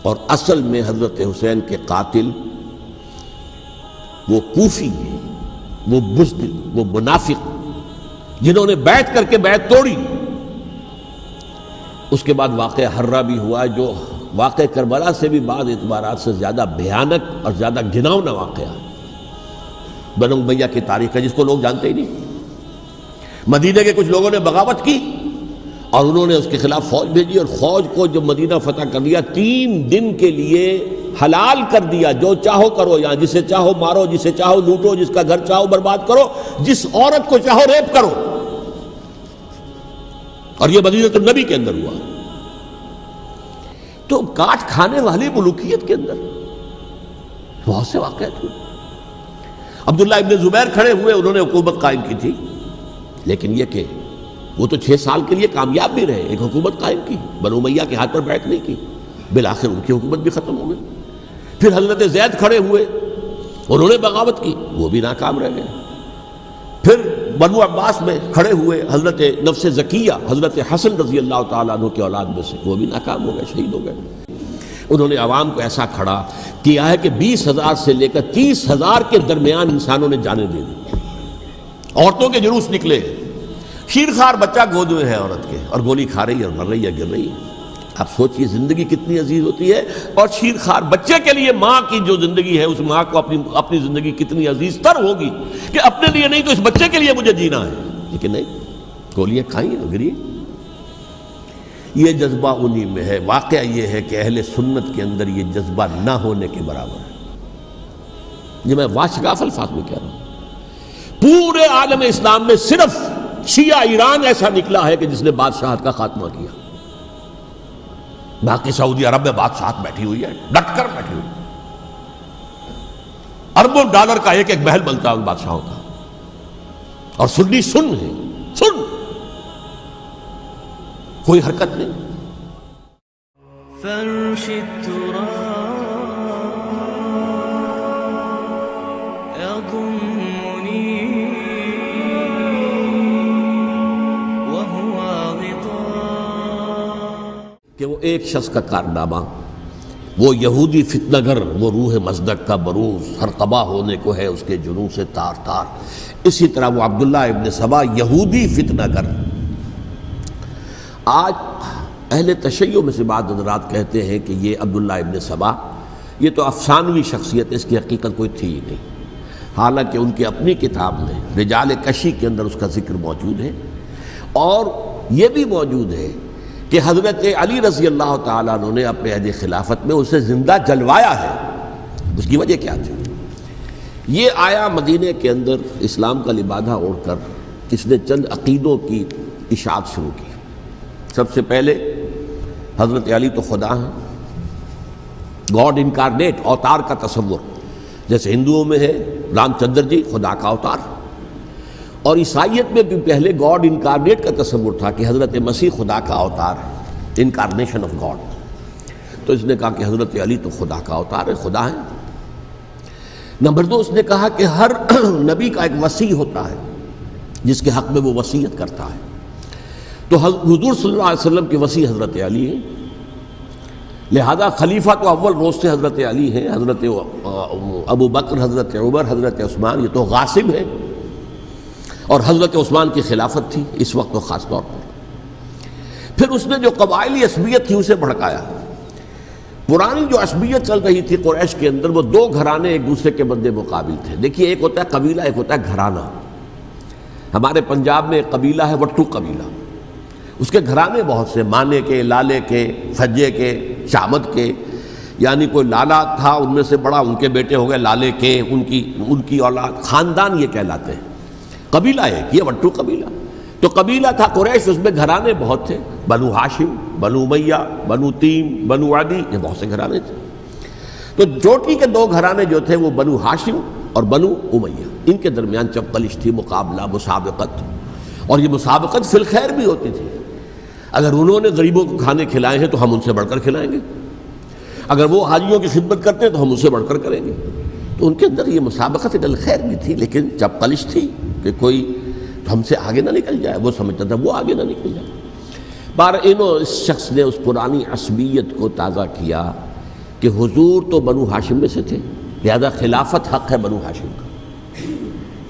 اور اصل میں حضرت حسین کے قاتل وہ کوفی ہیں، وہ بزدل، وہ منافق جنہوں نے بیعت کر کے بیعت توڑی۔ اس کے بعد واقعہ ہرہ بھی ہوا جو واقعہ کربلا سے بھی بعض اعتبارات سے زیادہ بھیانک اور زیادہ گھناؤنا واقعہ ہے۔ بنو امیہ کی تاریخ ہے جس کو لوگ جانتے ہی نہیں۔ مدینہ کے کچھ لوگوں نے بغاوت کی اور انہوں نے اس کے خلاف فوج بھیجی، اور فوج کو جب مدینہ فتح کر دیا 3 دن کے لیے حلال کر دیا، جو چاہو کرو، یہاں جسے چاہو مارو، جسے چاہو لوٹو، جس کا گھر چاہو برباد کرو، جس عورت کو چاہو ریپ کرو۔ اور یہ مدینہ النبی کے اندر ہوا۔ تو کاٹ کھانے والی ملوکیت کے اندر بہت سے واقعات ہوئے۔ عبداللہ ابن زبیر کھڑے ہوئے، انہوں نے حکومت قائم کی تھی، لیکن یہ کہ وہ تو 6 سال کے لیے کامیاب بھی رہے، ایک حکومت قائم کی، بنو امیہ کے ہاتھ پر بیعت نہیں کی، بالآخر ان کی حکومت بھی ختم ہو گئی۔ پھر حضرت زید کھڑے ہوئے، انہوں نے بغاوت کی، وہ بھی ناکام رہ گئے۔ پھر بنو عباس میں کھڑے ہوئے حضرت نفس زکیہ، حضرت حسن رضی اللہ تعالیٰ عنہ کے اولاد میں سے، وہ بھی ناکام ہو گئے، شہید ہو گئے۔ انہوں نے عوام کو ایسا کھڑا کیا ہے کہ 20,000 سے لے کر 30,000 کے درمیان انسانوں نے جانیں دے دی۔ عورتوں کے جلوس نکلے، شیرخوار بچہ گود میں ہے عورت کے، اور گولی کھا رہی ہے اور مر رہی ہے، گر رہی ہے۔ آپ سوچئے زندگی کتنی عزیز ہوتی ہے، اور شیرخوار بچے کے لیے ماں کی جو زندگی ہے، اس ماں کو اپنی زندگی کتنی عزیز تر ہوگی کہ اپنے لیے نہیں تو اس بچے کے لیے مجھے جینا ہے، لیکن نہیں، گولیاں کھائیں اور گری۔ یہ جذبہ انہی میں ہے۔ واقعہ یہ ہے کہ اہل سنت کے اندر یہ جذبہ نہ ہونے کے برابر ہے۔ یہ میں واشگاف الفاظ میں کہہ رہا ہوں۔ پورے عالم اسلام میں صرف شیعہ ایران ایسا نکلا ہے کہ جس نے بادشاہت کا خاتمہ کیا، باقی سعودی عرب میں بادشاہت بیٹھی ہوئی ہے، ڈٹ کر بیٹھی ہوئی، اربوں ڈالر کا ایک ایک محل بنتا ہے ان بادشاہوں کا، اور سنی سن ہے، سن، کوئی حرکت نہیں۔ فرش التراب يضمني وهو غطاء، کہ وہ ایک شخص کا کارنامہ، وہ یہودی فتنہ گر، وہ روح مصدق کا بروز، ہر قبا ہونے کو ہے اس کے جنوں سے تار تار۔ اسی طرح وہ عبداللہ ابن سبا یہودی فتنہ گر۔ آج اہل تشیع میں سے بعض حضرات کہتے ہیں کہ یہ عبداللہ ابن سبا یہ تو افسانوی شخصیت ہے، اس کی حقیقت کوئی تھی ہی نہیں، حالانکہ ان کی اپنی کتاب میں رجال کشی کے اندر اس کا ذکر موجود ہے، اور یہ بھی موجود ہے کہ حضرت علی رضی اللہ تعالیٰ عنہ نے اپنے عہد خلافت میں اسے زندہ جلوایا ہے۔ اس کی وجہ کیا تھی؟ یہ آیا مدینے کے اندر اسلام کا لبادہ اوڑھ کر، اس نے چند عقیدوں کی اشاعت شروع کی۔ سب سے پہلے حضرت علی تو خدا ہیں، گاڈ انکارنیٹ، اوتار کا تصور، جیسے ہندوؤں میں ہے رام چندر جی خدا کا اوتار، اور عیسائیت میں بھی پہلے گاڈ انکارنیٹ کا تصور تھا کہ حضرت مسیح خدا کا اوتار ہے، انکارنیشن آف گاڈ۔ تو اس نے کہا کہ حضرت علی تو خدا کا اوتار ہے، خدا ہے۔ نمبر 2، اس نے کہا کہ ہر نبی کا ایک وصی ہوتا ہے جس کے حق میں وہ وصیت کرتا ہے، تو حضور صلی اللہ علیہ وسلم کے وصی حضرت علی ہیں، لہذا خلیفہ تو اول روز سے حضرت علی ہیں، حضرت ابو بکر، حضرت عمر، حضرت عثمان یہ تو غاصب ہیں، اور حضرت عثمان کی خلافت تھی اس وقت تو خاص طور پر۔ پھر اس نے جو قبائلی عصبیت تھی اسے بھڑکایا۔ پرانی جو عصبیت چل رہی تھی قریش کے اندر، وہ 2 گھرانے ایک دوسرے کے مد مقابل تھے۔ دیکھیے، ایک ہوتا ہے قبیلہ، ایک ہوتا ہے گھرانہ۔ ہمارے پنجاب میں ایک قبیلہ ہے وٹو قبیلہ، اس کے گھرانے بہت سے، مانے کے، لالے کے، فجے کے، شامت کے، یعنی کوئی لالا تھا ان میں سے بڑا، ان کے بیٹے ہو گئے لالے کے، ان کی اولاد، خاندان یہ کہلاتے ہیں۔ قبیلہ ایک، یہ وٹو قبیلہ۔ تو قبیلہ تھا قریش، اس میں گھرانے بہت تھے، بنو ہاشم، بنو امیہ، بنو تیم، بنو عدی، یہ بہت سے گھرانے تھے۔ تو چوٹی کے 2 گھرانے جو تھے وہ بنو ہاشم اور بنو امیہ، ان کے درمیان چپقلش تھی، مقابلہ، مسابقت، اور یہ مسابقت فی الخیر بھی ہوتی تھی۔ اگر انہوں نے غریبوں کو کھانے کھلائے ہیں تو ہم ان سے بڑھ کر کھلائیں گے، اگر وہ حاجیوں کی خدمت کرتے ہیں تو ہم ان سے بڑھ کر کریں گے۔ تو ان کے اندر یہ مسابقت الخیر بھی تھی، لیکن چپقلش تھی کہ کوئی ہم سے آگے نہ نکل جائے، وہ سمجھتا تھا وہ آگے نہ نکل جائے۔ اس شخص نے اس پرانی عصبیت کو تازہ کیا کہ حضور تو بنو ہاشم میں سے تھے، لہذا خلافت حق ہے بنو ہاشم کا،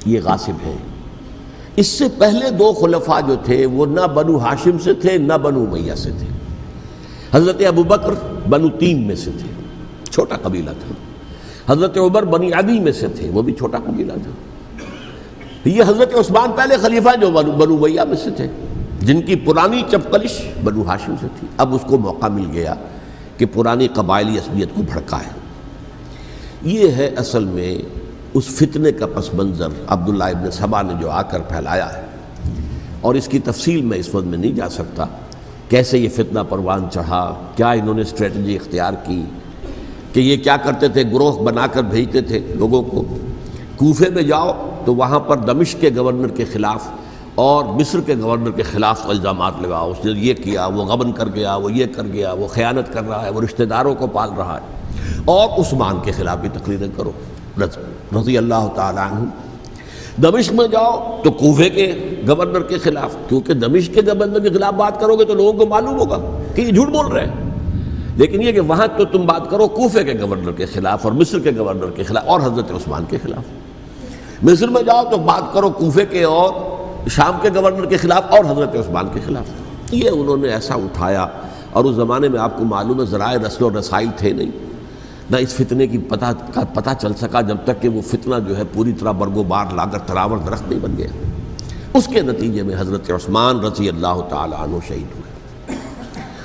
یہ غاصب ہے۔ اس سے پہلے دو خلفاء جو تھے وہ نہ بنو ہاشم سے تھے نہ بنو امیہ سے تھے۔ حضرت ابوبکر بنو تیم میں سے تھے، چھوٹا قبیلہ تھا۔ حضرت عمر بنی عدی میں سے تھے، وہ بھی چھوٹا قبیلہ تھا۔ یہ حضرت عثمان پہلے خلیفہ جو بنو امیہ میں سے تھے، جن کی پرانی چپقلش بنو ہاشم سے تھی، اب اس کو موقع مل گیا کہ پرانی قبائلی عصبیت کو بھڑکائے۔ یہ ہے اصل میں اس فتنے کا پس منظر عبداللہ ابن سبا نے جو آ کر پھیلایا ہے، اور اس کی تفصیل میں اس وقت میں نہیں جا سکتا، کیسے یہ فتنہ پروان چڑھا، کیا انہوں نے اسٹریٹجی اختیار کی، کہ یہ کیا کرتے تھے، گروہ بنا کر بھیجتے تھے لوگوں کو، کوفے میں جاؤ تو وہاں پر دمشق کے گورنر کے خلاف اور مصر کے گورنر کے خلاف الزامات لگاؤ، اس نے یہ کیا، وہ غبن کر گیا، وہ یہ کر گیا، وہ خیانت کر رہا ہے، وہ رشتہ داروں کو پال رہا ہے، اور عثمان کے خلاف بھی تقریریں کرو رضی اللہ تعالیٰ عنہ۔ دمشق میں جاؤ تو کوفے کے گورنر کے خلاف، کیونکہ دمشق کے گورنر کے خلاف بات کرو گے تو لوگوں کو معلوم ہوگا کہ یہ جھوٹ بول رہے ہیں، لیکن یہ کہ وہاں تو تم بات کرو کوفے کے گورنر کے خلاف اور مصر کے گورنر کے خلاف اور حضرت عثمان کے خلاف۔ مصر میں جاؤ تو بات کرو کوفے کے اور شام کے گورنر کے خلاف اور حضرت عثمان کے خلاف۔ یہ انہوں نے ایسا اٹھایا، اور اس زمانے میں آپ کو معلوم ہے ذرائع رسل و رسائل تھے نہیں، نہ اس فتنے کی پتہ چل سکا جب تک کہ وہ فتنہ جو ہے پوری طرح برگ و بار لا کر تراور درخت نہیں بن گیا۔ اس کے نتیجے میں حضرت عثمان رضی اللہ تعالیٰ عنہ شہید ہوئے،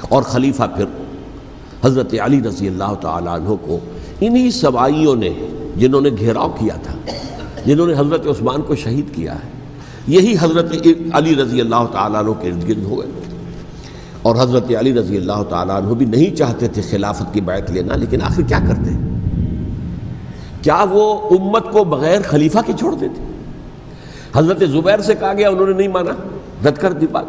اور خلیفہ پھر حضرت علی رضی اللہ تعالیٰ عنہ کو انہی سوائیوں نے، جنہوں نے گھیراؤ کیا تھا، جنہوں نے حضرت عثمان کو شہید کیا ہے، یہی حضرت علی رضی اللہ تعالیٰ عنہ کے ارد گرد ہوئے۔ اور حضرت علی رضی اللہ تعالیٰ عنہ بھی نہیں چاہتے تھے خلافت کی بیعت لینا، لیکن آخر کیا کرتے؟ کیا وہ امت کو بغیر خلیفہ کے چھوڑ دیتے؟ حضرت زبیر سے کہا گیا، انہوں نے نہیں مانا، رد کر دی بات۔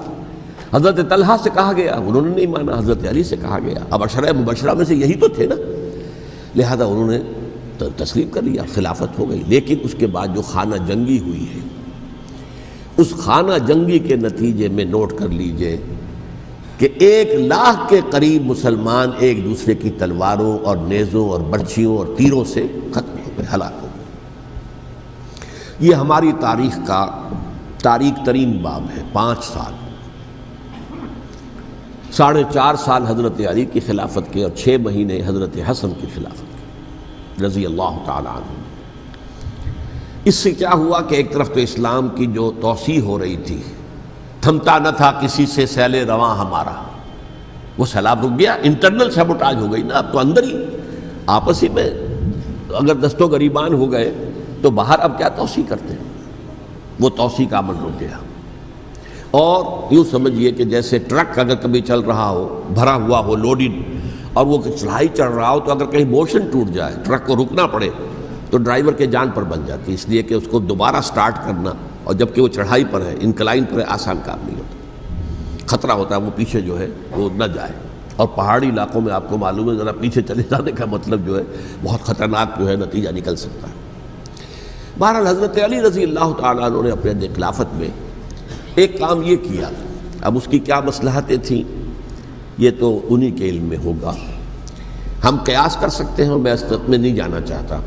حضرت طلحہ سے کہا گیا، انہوں نے نہیں مانا۔ حضرت علی سے کہا گیا، اب عشرہ مبشرہ میں سے یہی تو تھے نا، لہذا انہوں نے تسلیم کر لیا، خلافت ہو گئی۔ لیکن اس کے بعد جو خانہ جنگی ہوئی ہے، اس خانہ جنگی کے نتیجے میں نوٹ کر لیجئے کہ 1,00,000 کے قریب مسلمان ایک دوسرے کی تلواروں اور نیزوں اور برچھیوں اور تیروں سے ختم ہو گئے، ہلاک ہو گئے۔ یہ ہماری تاریخ کا تاریک ترین باب ہے۔ 5 سال، 4.5 سال حضرت علی کی خلافت کے، اور 6 مہینے حضرت حسن کی خلافت کے رضی اللہ تعالیٰ عنہ۔ اس سے کیا ہوا کہ ایک طرف تو اسلام کی جو توسیع ہو رہی تھی، تھمتا نہ تھا کسی سے سیل رواں ہمارا، وہ سیلاب رک گیا، انٹرنل سیبوٹاج ہو گئی نا، اب تو اندر ہی آپس ہی میں اگر دست و گریبان ہو گئے تو باہر اب کیا توسیع کرتے ہیں، وہ توسیع کا عمل رک گیا۔ اور یوں سمجھیے کہ جیسے ٹرک اگر کبھی چل رہا ہو، بھرا ہوا ہو، لوڈڈ، اور وہ چڑھائی چڑھ رہا ہو، تو اگر کہیں موشن ٹوٹ جائے، ٹرک کو رکنا پڑے، تو ڈرائیور کے جان پر بن جاتی، اس لیے کہ اس کو دوبارہ سٹارٹ کرنا، اور جبکہ وہ چڑھائی پر ہے، انکلائن پر ہے، آسان کام نہیں ہوتا، خطرہ ہوتا ہے وہ پیچھے جو ہے وہ نہ جائے۔ اور پہاڑی علاقوں میں آپ کو معلوم ہے ذرا پیچھے چلے جانے کا مطلب جو ہے بہت خطرناک جو ہے نتیجہ نکل سکتا ہے۔ بہرحال حضرت علی رضی اللہ تعالیٰ عنہ نے اپنے خلافت میں ایک کام یہ کیا، اب اس کی کیا مصلحتیں تھیں یہ تو انہی کے علم میں ہوگا، ہم قیاس کر سکتے ہیں، میں اس میں نہیں جانا چاہتا۔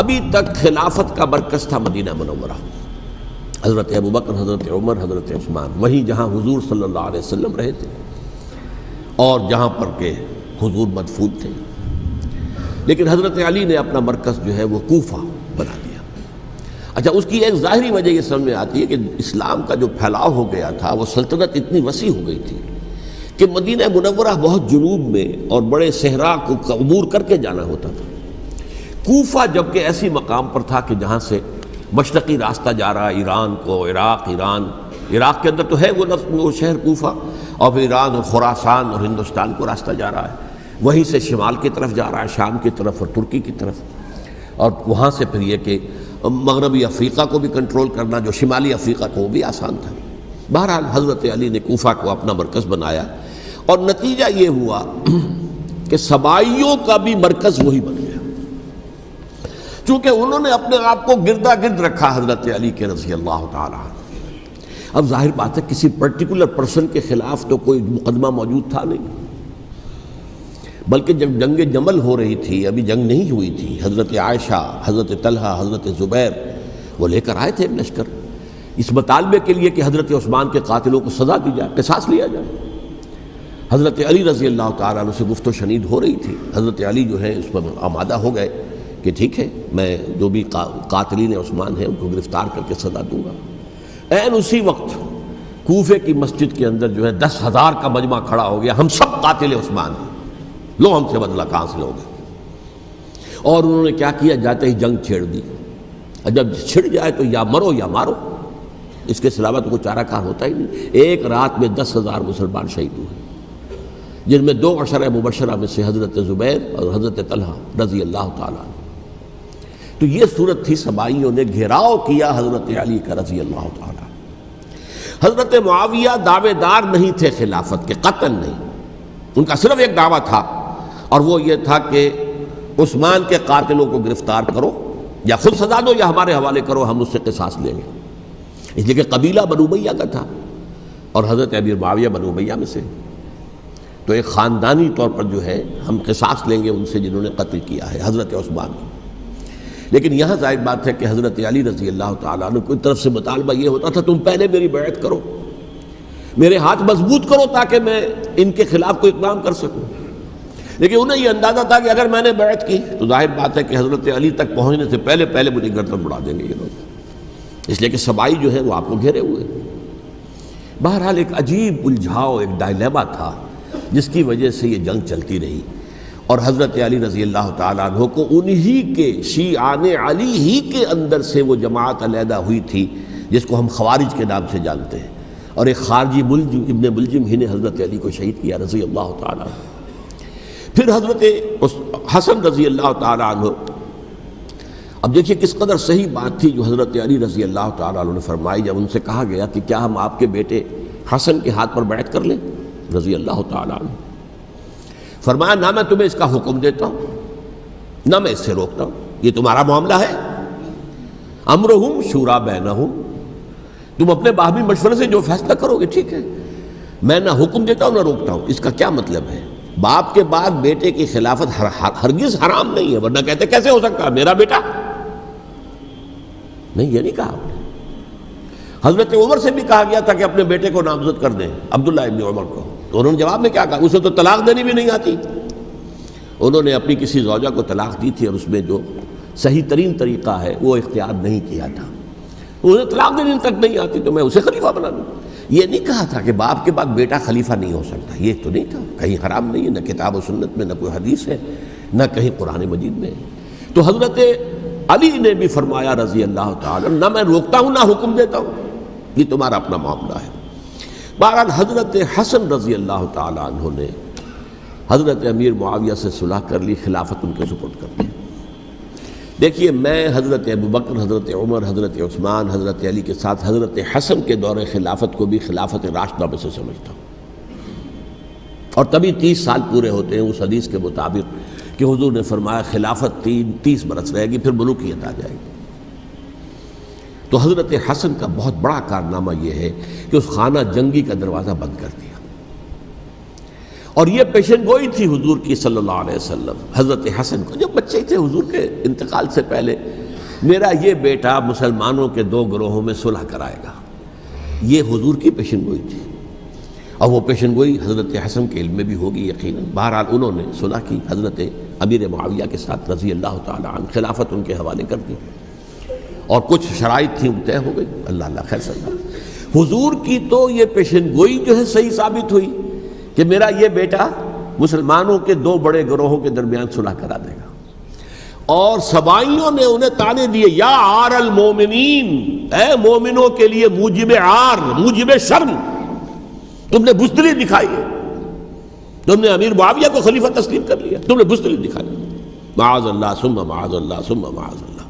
ابھی تک خلافت کا مرکز تھا مدینہ منورہ، حضرت ابوبکر، حضرت عمر، حضرت عثمان، وہیں جہاں حضور صلی اللہ علیہ وسلم رہے تھے اور جہاں پر کہ حضور مدفون تھے۔ لیکن حضرت علی نے اپنا مرکز جو ہے وہ کوفہ بنا دیا۔ اچھا، اس کی ایک ظاہری وجہ یہ سمجھ میں آتی ہے کہ اسلام کا جو پھیلاؤ ہو گیا تھا، وہ سلطنت اتنی وسیع ہو گئی تھی کہ مدینہ منورہ بہت جنوب میں اور بڑے صحرا کو عبور کر کے جانا ہوتا تھا۔ کوفہ جبکہ ایسی مقام پر تھا کہ جہاں سے مشرقی راستہ جا رہا ہے ایران کو، عراق کے اندر تو ہے وہ شہر کوفہ، اور پھر ایران اور خراسان اور ہندوستان کو راستہ جا رہا ہے، وہیں سے شمال کی طرف جا رہا ہے، شام کی طرف اور ترکی کی طرف، اور وہاں سے پھر یہ کہ مغربی افریقہ کو بھی کنٹرول کرنا، جو شمالی افریقہ کو، وہ بھی آسان تھا۔ بہرحال حضرت علی نے کوفہ کو اپنا مرکز بنایا، اور نتیجہ یہ ہوا کہ سبائیوں کا بھی مرکز وہی بن گیا، چونکہ انہوں نے اپنے آپ کو گردا گرد رکھا حضرت علی کے رضی اللہ تعالیٰ عنہ۔ اب ظاہر بات ہے کسی پرٹیکولر پرسن کے خلاف تو کوئی مقدمہ موجود تھا نہیں، بلکہ جب جنگ جمل ہو رہی تھی، ابھی جنگ نہیں ہوئی تھی، حضرت عائشہ، حضرت طلحہ، حضرت زبیر وہ لے کر آئے تھے ایک لشکر اس مطالبے کے لیے کہ حضرت عثمان کے قاتلوں کو سزا دی جائے، قصاص لیا جائے۔ حضرت علی رضی اللہ تعالیٰ عنہ سے گفت و شنید ہو رہی تھی، حضرت علی جو ہے اس پر آمادہ ہو گئے کہ ٹھیک ہے، میں جو بھی قاتلین عثمان ہیں ان کو گرفتار کر کے سزا دوں گا۔ عین اسی وقت کوفے کی مسجد کے اندر جو ہے 10,000 کا مجمع کھڑا ہو گیا، ہم سب قاتل عثمان ہیں، لو ہم سے بدلہ کہاں سے لوگے۔ اور انہوں نے کیا کیا، جاتے ہی جنگ چھیڑ دی، جب چھڑ جائے تو یا مرو یا مارو، اس کے سلاوہ تو کوئی چارہ کار ہوتا ہی نہیں۔ ایک رات میں 10,000 مسلمان شہید ہوئے، جن میں 2 عشرہ مبشرہ میں سے حضرت زبیر اور حضرت طلحہ رضی اللہ تعالیٰ عنہ۔ تو یہ صورت تھی، سبائیوں نے گھیراؤ کیا حضرت علی کا رضی اللہ تعالیٰ۔ حضرت معاویہ دعوے دار نہیں تھے خلافت کے، قطعاً نہیں، ان کا صرف ایک دعویٰ تھا، اور وہ یہ تھا کہ عثمان کے قاتلوں کو گرفتار کرو، یا خود سزا دو یا ہمارے حوالے کرو، ہم اس سے قصاص لیں گے۔ اس لیے کہ قبیلہ بنو امیہ کا تھا، اور حضرت امیر معاویہ بنو امیہ میں سے، تو ایک خاندانی طور پر جو ہے ہم قصاص لیں گے ان سے جنہوں نے قتل کیا ہے حضرت عثمان کو۔ لیکن یہاں ظاہر بات ہے کہ حضرت علی رضی اللہ تعالیٰ عنہ کی طرف سے مطالبہ یہ ہوتا تھا، تم پہلے میری بیعت کرو، میرے ہاتھ مضبوط کرو تاکہ میں ان کے خلاف کوئی اقدام کر سکوں۔ لیکن انہیں یہ اندازہ تھا کہ اگر میں نے بیعت کی تو ظاہر بات ہے کہ حضرت علی تک پہنچنے سے پہلے مجھے گردن اڑا دیں گے یہ لوگ، اس لیے کہ سبائی جو ہے وہ آپ کو گھیرے ہوئے۔ بہرحال ایک عجیب الجھاؤ، ایک ڈائلیما تھا جس کی وجہ سے یہ جنگ چلتی رہی، اور حضرت علی رضی اللہ تعالیٰ عنہ کو انہی کے شیعان علی ہی کے اندر سے وہ جماعت علیحدہ ہوئی تھی جس کو ہم خوارج کے نام سے جانتے ہیں، اور ایک خارجی ملجم ابن ملجم ہی نے حضرت علی کو شہید کیا رضی اللہ تعالیٰ عنہ۔ پھر حضرت حسن رضی اللہ تعالیٰ عنہ، اب دیکھیے کس قدر صحیح بات تھی جو حضرت علی رضی اللہ تعالیٰ عنہ نے فرمائی جب ان سے کہا گیا کہ کیا ہم آپ کے بیٹے حسن کے ہاتھ پر بیعت کر لیں رضی اللہ تعالیٰ عنہ۔ فرمایا نہ میں تمہیں اس کا حکم دیتا ہوں نہ میں اس سے روکتا ہوں، یہ تمہارا معاملہ ہے، امرہم شورا بینہم، تم اپنے باہمی مشورے سے جو فیصلہ کرو گے ٹھیک ہے، میں نہ حکم دیتا ہوں نہ روکتا ہوں۔ اس کا کیا مطلب ہے؟ باپ کے بعد بیٹے کی خلافت ہرگز حرام نہیں ہے، ورنہ کہتے کیسے ہو سکتا ہے میرا بیٹا؟ نہیں، یہ نہیں کہا۔ حضرت عمر سے بھی کہا گیا تھا کہ اپنے بیٹے کو نامزد کر دیں، عبداللہ ابن عمر کو، تو انہوں نے جواب میں کیا کہا؟ اسے تو طلاق دینی بھی نہیں آتی۔ انہوں نے اپنی کسی زوجہ کو طلاق دی تھی، اور اس میں جو صحیح ترین طریقہ ہے وہ اختیار نہیں کیا تھا، انہیں طلاق دینی تک نہیں آتی تو میں اسے خلیفہ بنا دوں۔ یہ نہیں کہا تھا کہ باپ کے بعد بیٹا خلیفہ نہیں ہو سکتا، یہ تو نہیں تھا، کہیں حرام نہیں ہے، نہ کتاب و سنت میں، نہ کوئی حدیث ہے، نہ کہیں قرآن مجید میں۔ تو حضرت علی نے بھی فرمایا رضی اللہ تعالیٰ، نہ میں روکتا ہوں نہ حکم دیتا ہوں، یہ تمہارا اپنا معاملہ ہے۔ بہرحال حضرت حسن رضی اللہ تعالیٰ عنہ نے حضرت امیر معاویہ سے صلح کر لی، خلافت ان کے سپرد کر دی۔ دیکھیے میں حضرت ابوبکر، حضرت عمر، حضرت عثمان، حضرت علی کے ساتھ حضرت حسن کے دور خلافت کو بھی خلافت راشدہ میں سے سمجھتا ہوں، اور تبھی 30 سال پورے ہوتے ہیں اس حدیث کے مطابق کہ حضور نے فرمایا خلافت 30 برس رہے گی، پھر ملوکیت آ جائے گی۔ تو حضرت حسن کا بہت بڑا کارنامہ یہ ہے کہ اس خانہ جنگی کا دروازہ بند کر دیا، اور یہ پیشن گوئی تھی حضور کی صلی اللہ علیہ وسلم حضرت حسن کو، جب بچے تھے حضور کے انتقال سے پہلے، میرا یہ بیٹا مسلمانوں کے 2 گروہوں میں صلح کرائے گا، یہ حضور کی پیشن گوئی تھی، اور وہ پیشن گوئی حضرت حسن کے علم میں بھی ہوگی یقیناً۔ بہرحال انہوں نے صلح کی حضرت امیر معاویہ کے ساتھ رضی اللہ تعالیٰ عنہ، خلافت ان کے حوالے کر دی، اور کچھ شرائط تھیں طے ہو گئی، اللہ خیر صلی اللہ۔ حضور کی تو یہ پیشن گوئی جو ہے صحیح ثابت ہوئی کہ میرا یہ بیٹا مسلمانوں کے 2 بڑے گروہوں کے درمیان صلح کرا دے گا، اور سبائیوں نے انہیں تانے دیے، یا عار المومنین، اے مومنوں کے لیے موجب عار، موجب شرم، تم نے بزدلی دکھائی ہے، تم نے امیر معاویہ کو خلیفہ تسلیم کر لیا، تم نے بزدلی دکھائی، معاذ اللہ ثم معاذ اللہ ثم معاذ اللہ۔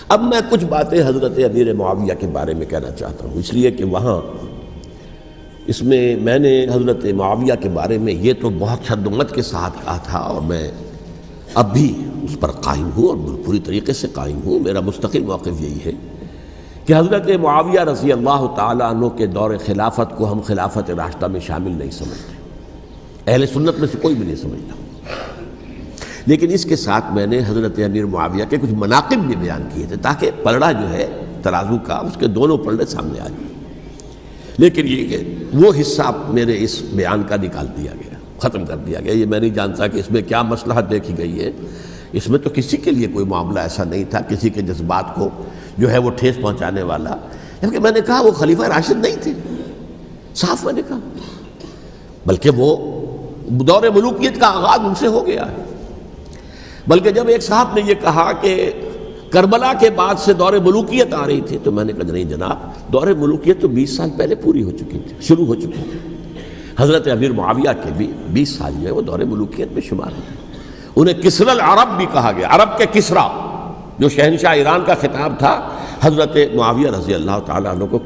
اب میں کچھ باتیں حضرت امیر معاویہ کے بارے میں کہنا چاہتا ہوں، اس لیے کہ وہاں اس میں نے حضرت معاویہ کے بارے میں یہ تو بہت شدت کے ساتھ کہا تھا، اور میں اب بھی اس پر قائم ہوں اور پوری طریقے سے قائم ہوں۔ میرا مستقل موقف یہی ہے کہ حضرت معاویہ رضی اللہ تعالیٰ عنہ کے دور خلافت کو ہم خلافت راشدہ میں شامل نہیں سمجھتے، اہل سنت میں سے کوئی بھی نہیں سمجھتا. لیکن اس کے ساتھ میں نے حضرت امیر معاویہ کے کچھ مناقب بھی بیان کیے تھے تاکہ پلڑا جو ہے ترازو کا اس کے دونوں پلڑے سامنے آ جائیں. لیکن یہ کہ وہ حصہ میرے اس بیان کا نکال دیا گیا، ختم کر دیا گیا. یہ میں نہیں جانتا کہ اس میں کیا مصلحت دیکھی گئی ہے. اس میں تو کسی کے لیے کوئی معاملہ ایسا نہیں تھا کسی کے جذبات کو جو ہے وہ ٹھیس پہنچانے والا. کیونکہ میں نے کہا وہ خلیفہ راشد نہیں تھے، صاف میں نے کہا، بلکہ وہ دور ملوکیت کا آغاز ان سے ہو گیا ہے. بلکہ جب ایک صاحب نے یہ کہا کہ کربلا کے بعد سے دور ملوکیت آ رہی تھی تو میں نے کہا نہیں جناب، دور ملوکیت تو 20 سال پہلے پوری ہو چکی تھی، شروع ہو چکی تھی. حضرت امیر معاویہ کے بھی 20 سال جو ہے وہ دور ملوکیت میں شمار ہوتے ہیں. انہیں کسرى العرب بھی کہا گیا، عرب کے کسریٰ، جو شہنشاہ ایران کا خطاب تھا حضرت معاویہ رضی اللہ تعالیٰ عنہ کو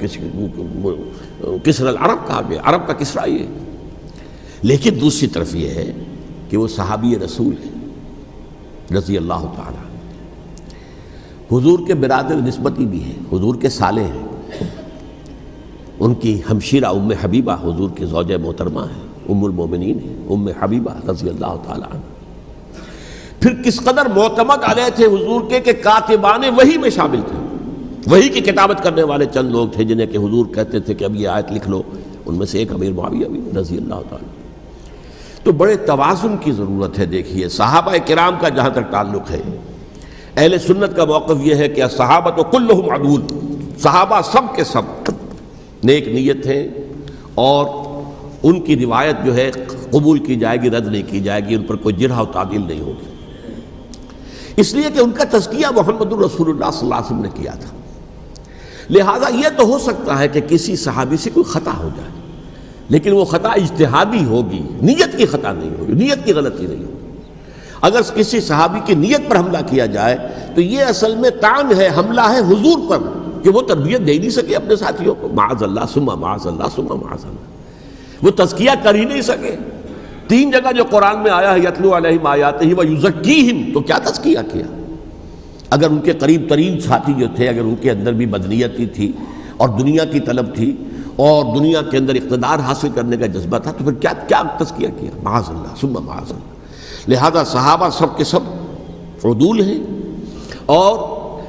کسرى العرب کہا گیا، عرب کا کسریٰ یہ. لیکن دوسری طرف یہ ہے کہ وہ صحابی رسول ہیں رضی اللہ تعالیٰ، حضور کے برادر نسبتی بھی ہیں، حضور کے سالے ہیں. ان کی ہمشیرہ ام حبیبہ حضور کی زوجہ محترمہ ہیں، ام المومنین ہیں، ام حبیبہ رضی اللہ تعالیٰ عنہ. پھر کس قدر معتمد علیہ تھے حضور کے کہ کاتبان وحی میں شامل تھے. وحی کی کتابت کرنے والے چند لوگ تھے جنہیں کہ حضور کہتے تھے کہ اب یہ آیت لکھ لو. ان میں سے ایک امیر معاویہ بھی رضی اللہ تعالیٰ. تو بڑے توازن کی ضرورت ہے. دیکھیے صحابہ کرام کا جہاں تک تعلق ہے، اہل سنت کا موقف یہ ہے کہ صحابہ تو کلہم عدول، صحابہ سب کے سب نیک نیت ہیں اور ان کی روایت جو ہے قبول کی جائے گی، رد نہیں کی جائے گی، ان پر کوئی جرح و تعدیل نہیں ہوگی. اس لیے کہ ان کا تزکیہ محمد الرسول اللہ صلی اللہ علیہ وسلم نے کیا تھا. لہٰذا یہ تو ہو سکتا ہے کہ کسی صحابی سے کوئی خطا ہو جائے، لیکن وہ خطا اجتہادی ہوگی، نیت کی خطا نہیں ہوگی، نیت کی غلطی نہیں ہوگی. اگر کسی صحابی کی نیت پر حملہ کیا جائے تو یہ اصل میں طعن ہے، حملہ ہے حضور پر کہ وہ تربیت دے نہیں سکے اپنے ساتھیوں کو. معاذ اللہ ثم معاذ اللہ ثم معاذ اللہ، وہ تزکیہ کر ہی نہیں سکے. 3 جگہ جو قرآن میں آیا ہے یتلو علیہم آیاتہ ویزکیہم، تو کیا تزکیہ کیا؟ اگر ان کے قریب ترین ساتھی جو تھے، اگر ان کے اندر بھی بدنیتی تھی اور دنیا کی طلب تھی اور دنیا کے اندر اقتدار حاصل کرنے کا جذبہ تھا تو پھر کیا تزکیہ کیا؟ معاذ اللہ ثم معاذ اللہ. لہذا صحابہ سب کے سب عدول ہیں اور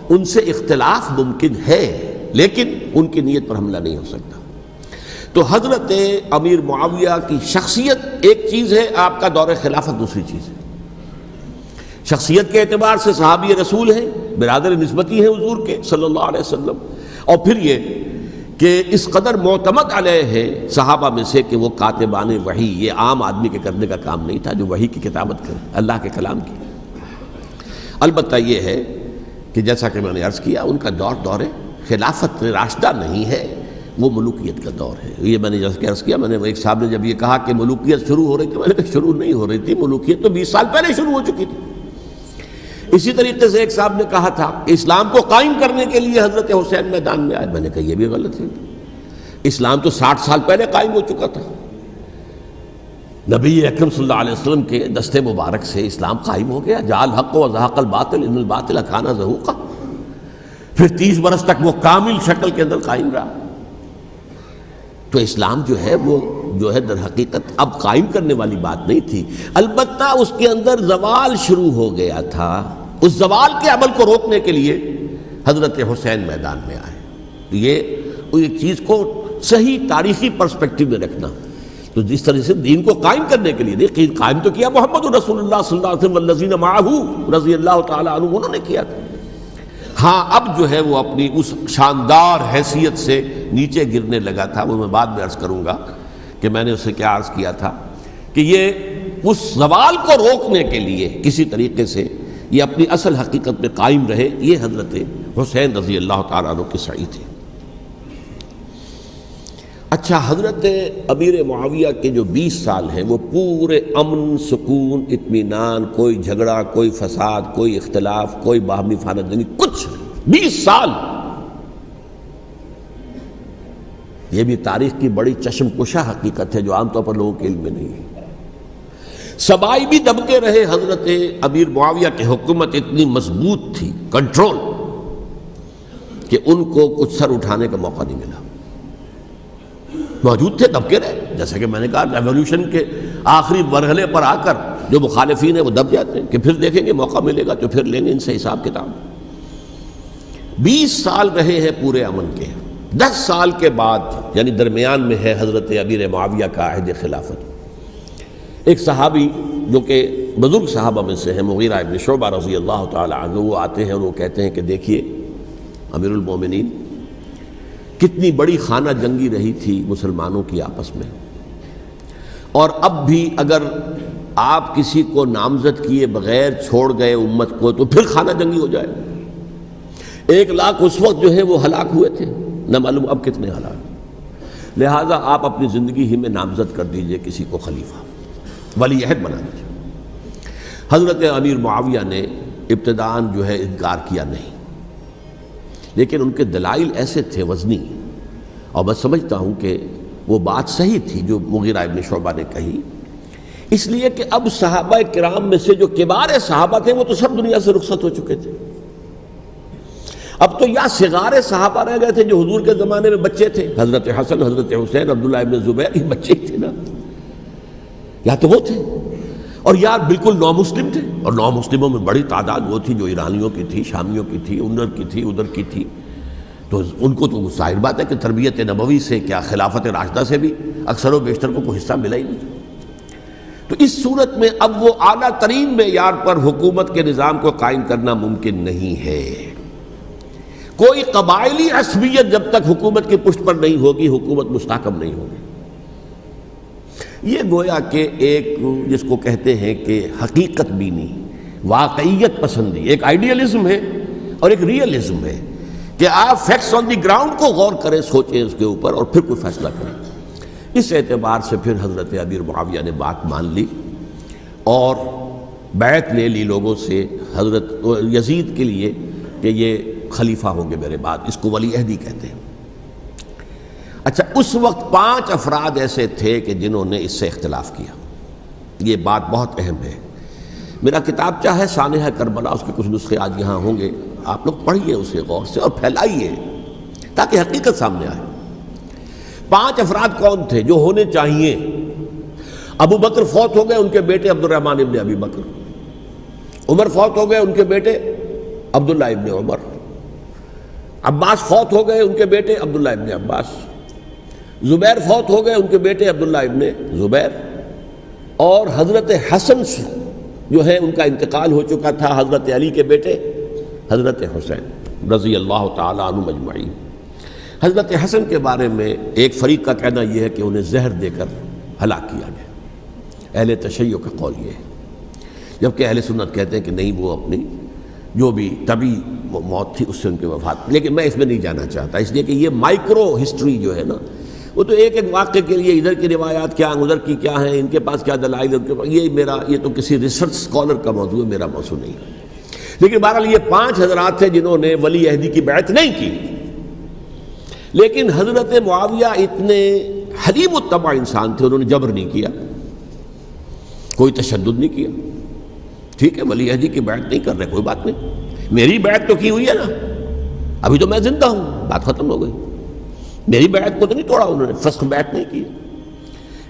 ان سے اختلاف ممکن ہے، لیکن ان کی نیت پر حملہ نہیں ہو سکتا. تو حضرت امیر معاویہ کی شخصیت ایک چیز ہے، آپ کا دور خلافت دوسری چیز ہے. شخصیت کے اعتبار سے صحابی رسول ہیں، برادر نسبتی ہیں حضور کے صلی اللہ علیہ وسلم. اور پھر یہ کہ اس قدر معتمد علیہ ہے صحابہ میں سے کہ وہ کاتبان وحی، یہ عام آدمی کے کرنے کا کام نہیں تھا جو وحی کی کتابت کرے، اللہ کے کلام کی. البتہ یہ ہے کہ جیسا کہ میں نے عرض کیا ان کا دور خلافت راشدہ نہیں ہے، وہ ملوکیت کا دور ہے. یہ میں نے جیسا کہ عرض کیا، میں نے ایک صاحب نے جب یہ کہا کہ ملوکیت شروع ہو رہی تھی، میں نے کہا شروع نہیں ہو رہی تھی، ملوکیت تو 20 سال پہلے شروع ہو چکی تھی. اسی طریقے سے ایک صاحب نے کہا تھا کہ اسلام کو قائم کرنے کے لیے حضرت حسین میدان میں آئے. میں نے کہا یہ بھی غلط ہے، اسلام تو 60 سال پہلے قائم ہو چکا تھا. نبی اکرم صلی اللہ علیہ وسلم کے دست مبارک سے اسلام قائم ہو گیا. جاء الحق وزهق الباطل ان الباطل کان زهوقا. پھر 30 برس تک وہ کامل شکل کے اندر قائم رہا. تو اسلام جو ہے وہ جو ہے در حقیقت اب قائم کرنے والی بات نہیں تھی. البتہ اس کے اندر زوال شروع ہو گیا تھا. اس زوال کے عمل کو روکنے کے لیے حضرت حسین میدان میں آئے. یہ ایک چیز کو صحیح تاریخی پرسپیکٹو میں رکھنا. تو جس طرح سے دین کو قائم کرنے کے لیے دیکھیے قائم تو کیا محمد رسول اللہ صلی اللہ علیہ وسلم والذین معہ رضی اللہ تعالیٰ عنہ، انہوں نے کیا تھا. ہاں اب جو ہے وہ اپنی اس شاندار حیثیت سے نیچے گرنے لگا تھا. وہ میں بعد میں عرض کروں گا کہ میں نے اسے کیا عرض کیا تھا کہ یہ اس زوال کو روکنے کے لیے کسی طریقے سے یہ اپنی اصل حقیقت میں قائم رہے. یہ حضرت حسین رضی اللہ تعالیٰ عنہ کے سعی تھے. اچھا، حضرت امیر معاویہ کے جو 20 سال ہیں وہ پورے امن، سکون، اطمینان، کوئی جھگڑا، کوئی فساد، کوئی اختلاف، کوئی باہمی خاندانی، کچھ نہیں. 20 سال. یہ بھی تاریخ کی بڑی چشم کشا حقیقت ہے جو عام طور پر لوگوں کے علم میں نہیں ہے. سبائی بھی دبکے رہے. حضرت امیر معاویہ کی حکومت اتنی مضبوط تھی، کنٹرول، کہ ان کو کچھ سر اٹھانے کا موقع نہیں ملا. موجود تھے، دبکے رہے. جیسا کہ میں نے کہا ریولوشن کے آخری مرحلے پر آ کر جو مخالفین ہیں وہ دب جاتے ہیں کہ پھر دیکھیں گے موقع ملے گا تو پھر لیں گے ان سے حساب کتاب۔ 20 سال رہے ہیں پورے امن کے، 10 سال کے بعد یعنی درمیان میں ہے حضرت امیر معاویہ کا عہد خلافت۔ ایک صحابی جو کہ بزرگ صحابہ میں سے ہیں، مغیرہ ابن شعبہ رضی اللہ تعالی عنہ، وہ آتے ہیں اور وہ کہتے ہیں کہ دیکھیے امیر المومنین، کتنی بڑی خانہ جنگی رہی تھی مسلمانوں کی آپس میں، اور اب بھی اگر آپ کسی کو نامزد کیے بغیر چھوڑ گئے امت کو تو پھر خانہ جنگی ہو جائے۔ 1 لاکھ اس وقت جو ہے وہ ہلاک ہوئے تھے، نہ معلوم اب کتنے ہلاک۔ لہٰذا آپ اپنی زندگی ہی میں نامزد کر دیجئے کسی کو خلیفہ، ولی عہد بنا دیجئے۔ حضرت امیر معاویہ نے ابتداءً جو ہے انکار کیا نہیں، لیکن ان کے دلائل ایسے تھے وزنی، اور میں سمجھتا ہوں کہ وہ بات صحیح تھی جو مغیرہ ابن شعبہ نے کہی، اس لیے کہ اب صحابہ کرام میں سے جو کبار صحابہ تھے وہ تو سب دنیا سے رخصت ہو چکے تھے۔ اب تو یا صغار صحابہ رہ گئے تھے جو حضور کے زمانے میں بچے تھے، حضرت حسن، حضرت حسین، عبداللہ ابن زبیر، یہ بچے ہی تھے نا، یا تو وہ تھے، اور یا بالکل نو مسلم تھے، اور نو مسلموں میں بڑی تعداد وہ تھی جو ایرانیوں کی تھی، شامیوں کی تھی، ادھر کی تھی، تو ان کو تو ظاہر بات ہے کہ تربیت نبوی سے کیا خلافت راشدہ سے بھی اکثر و بیشتر کو کوئی حصہ ملا ہی نہیں۔ تو اس صورت میں اب وہ اعلیٰ ترین معیار پر حکومت کے نظام کو قائم کرنا ممکن نہیں ہے۔ کوئی قبائلی عصبیت جب تک حکومت کی پشت پر نہیں ہوگی، حکومت مستحکم نہیں ہوگی۔ یہ گویا کہ ایک جس کو کہتے ہیں کہ حقیقت بینی، واقعیت پسندی، ایک آئیڈیلزم ہے اور ایک ریئلزم ہے کہ آپ فیکٹس آن دی گراؤنڈ کو غور کریں، سوچیں اس کے اوپر اور پھر کوئی فیصلہ کریں۔ اس اعتبار سے پھر حضرت امیر معاویہ نے بات مان لی اور بیعت لے لی لوگوں سے حضرت یزید کے لیے کہ یہ خلیفہ ہوں گے میرے بعد، اس کو ولی عہدی کہتے ہیں۔ اچھا، اس وقت 5 افراد ایسے تھے کہ جنہوں نے اس سے اختلاف کیا، یہ بات بہت اہم ہے۔ میرا کتابچہ ہے سانحہ کربلا، اس کے کچھ نسخے آج یہاں ہوں گے، آپ لوگ پڑھیے اسے غور سے اور پھیلائیے تاکہ حقیقت سامنے آئے۔ 5 افراد کون تھے جو ہونے چاہیے؟ ابو بکر فوت ہو گئے، ان کے بیٹے عبد الرحمن ابن ابی بکر۔ عمر فوت ہو گئے، ان کے بیٹے عبداللہ ابن عمر۔ عباس فوت ہو گئے، ان کے بیٹے عبداللہ ابن عباس۔ زبیر فوت ہو گئے، ان کے بیٹے عبداللہ ابن زبیر۔ اور حضرت حسن جو ہے ان کا انتقال ہو چکا تھا، حضرت علی کے بیٹے حضرت حسین رضی اللہ تعالی عنہ اجمعین۔ حضرت حسن کے بارے میں ایک فریق کا کہنا یہ ہے کہ انہیں زہر دے کر ہلاک کیا گیا، اہل تشیع کا قول یہ ہے، جبکہ اہل سنت کہتے ہیں کہ نہیں، وہ اپنی جو بھی طبی موت تھی اس سے ان کی وفات۔ لیکن میں اس میں نہیں جانا چاہتا، اس لیے کہ یہ مائکرو ہسٹری جو ہے نا، وہ تو ایک ایک واقعے کے لیے ادھر کی روایات کیا، ادھر کی کیا ہیں، ان کے پاس کیا دلائل، یہ تو کسی ریسرچ اسکالر کا موضوع ہے، میرا موضوع نہیں ہے۔ لیکن بہرحال یہ 5 حضرات تھے جنہوں نے ولی عہدی کی بیعت نہیں کی، لیکن حضرت معاویہ اتنے حلیم الطبع انسان تھے، انہوں نے جبر نہیں کیا، کوئی تشدد نہیں کیا۔ ٹھیک ہے، ولی عہدی کی بیعت نہیں کر رہے، کوئی بات نہیں، میری بیعت تو کی ہوئی ہے نا، ابھی تو میں زندہ ہوں، بات ختم ہو گئی، میری بیعت کو تو نہیں توڑا انہوں نے، فسخ بیعت نہیں کی۔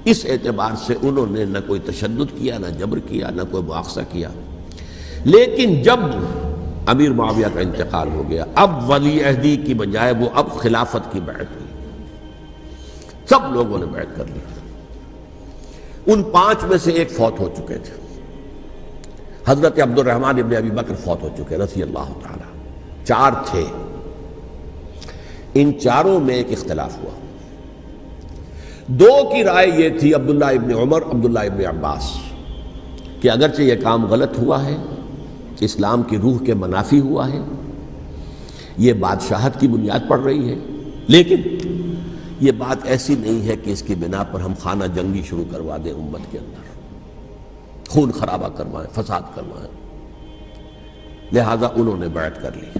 اس اعتبار سے انہوں نے نہ کوئی تشدد کیا، نہ جبر کیا، نہ کوئی مواخذہ کیا۔ لیکن جب امیر معاویہ کا انتقال ہو گیا، اب ولی عہدی کی بجائے وہ اب خلافت کی بیعت ہوئی، سب لوگوں نے بیعت کر لی۔ ان 5 میں سے ایک فوت ہو چکے تھے، حضرت عبد الرحمن ابن ابی بکر فوت ہو چکے رضی اللہ تعالی۔ 4 تھے، ان 4 میں ایک اختلاف ہوا۔ 2 کی رائے یہ تھی، عبداللہ ابن عمر، عبداللہ ابن عباس، کہ اگرچہ یہ کام غلط ہوا ہے، اسلام کی روح کے منافی ہوا ہے، یہ بادشاہت کی بنیاد پڑ رہی ہے، لیکن یہ بات ایسی نہیں ہے کہ اس کی بنا پر ہم خانہ جنگی شروع کروا دیں، امت کے اندر خون خرابہ کروائیں، فساد کروائیں۔ لہذا انہوں نے بیعت کر لی۔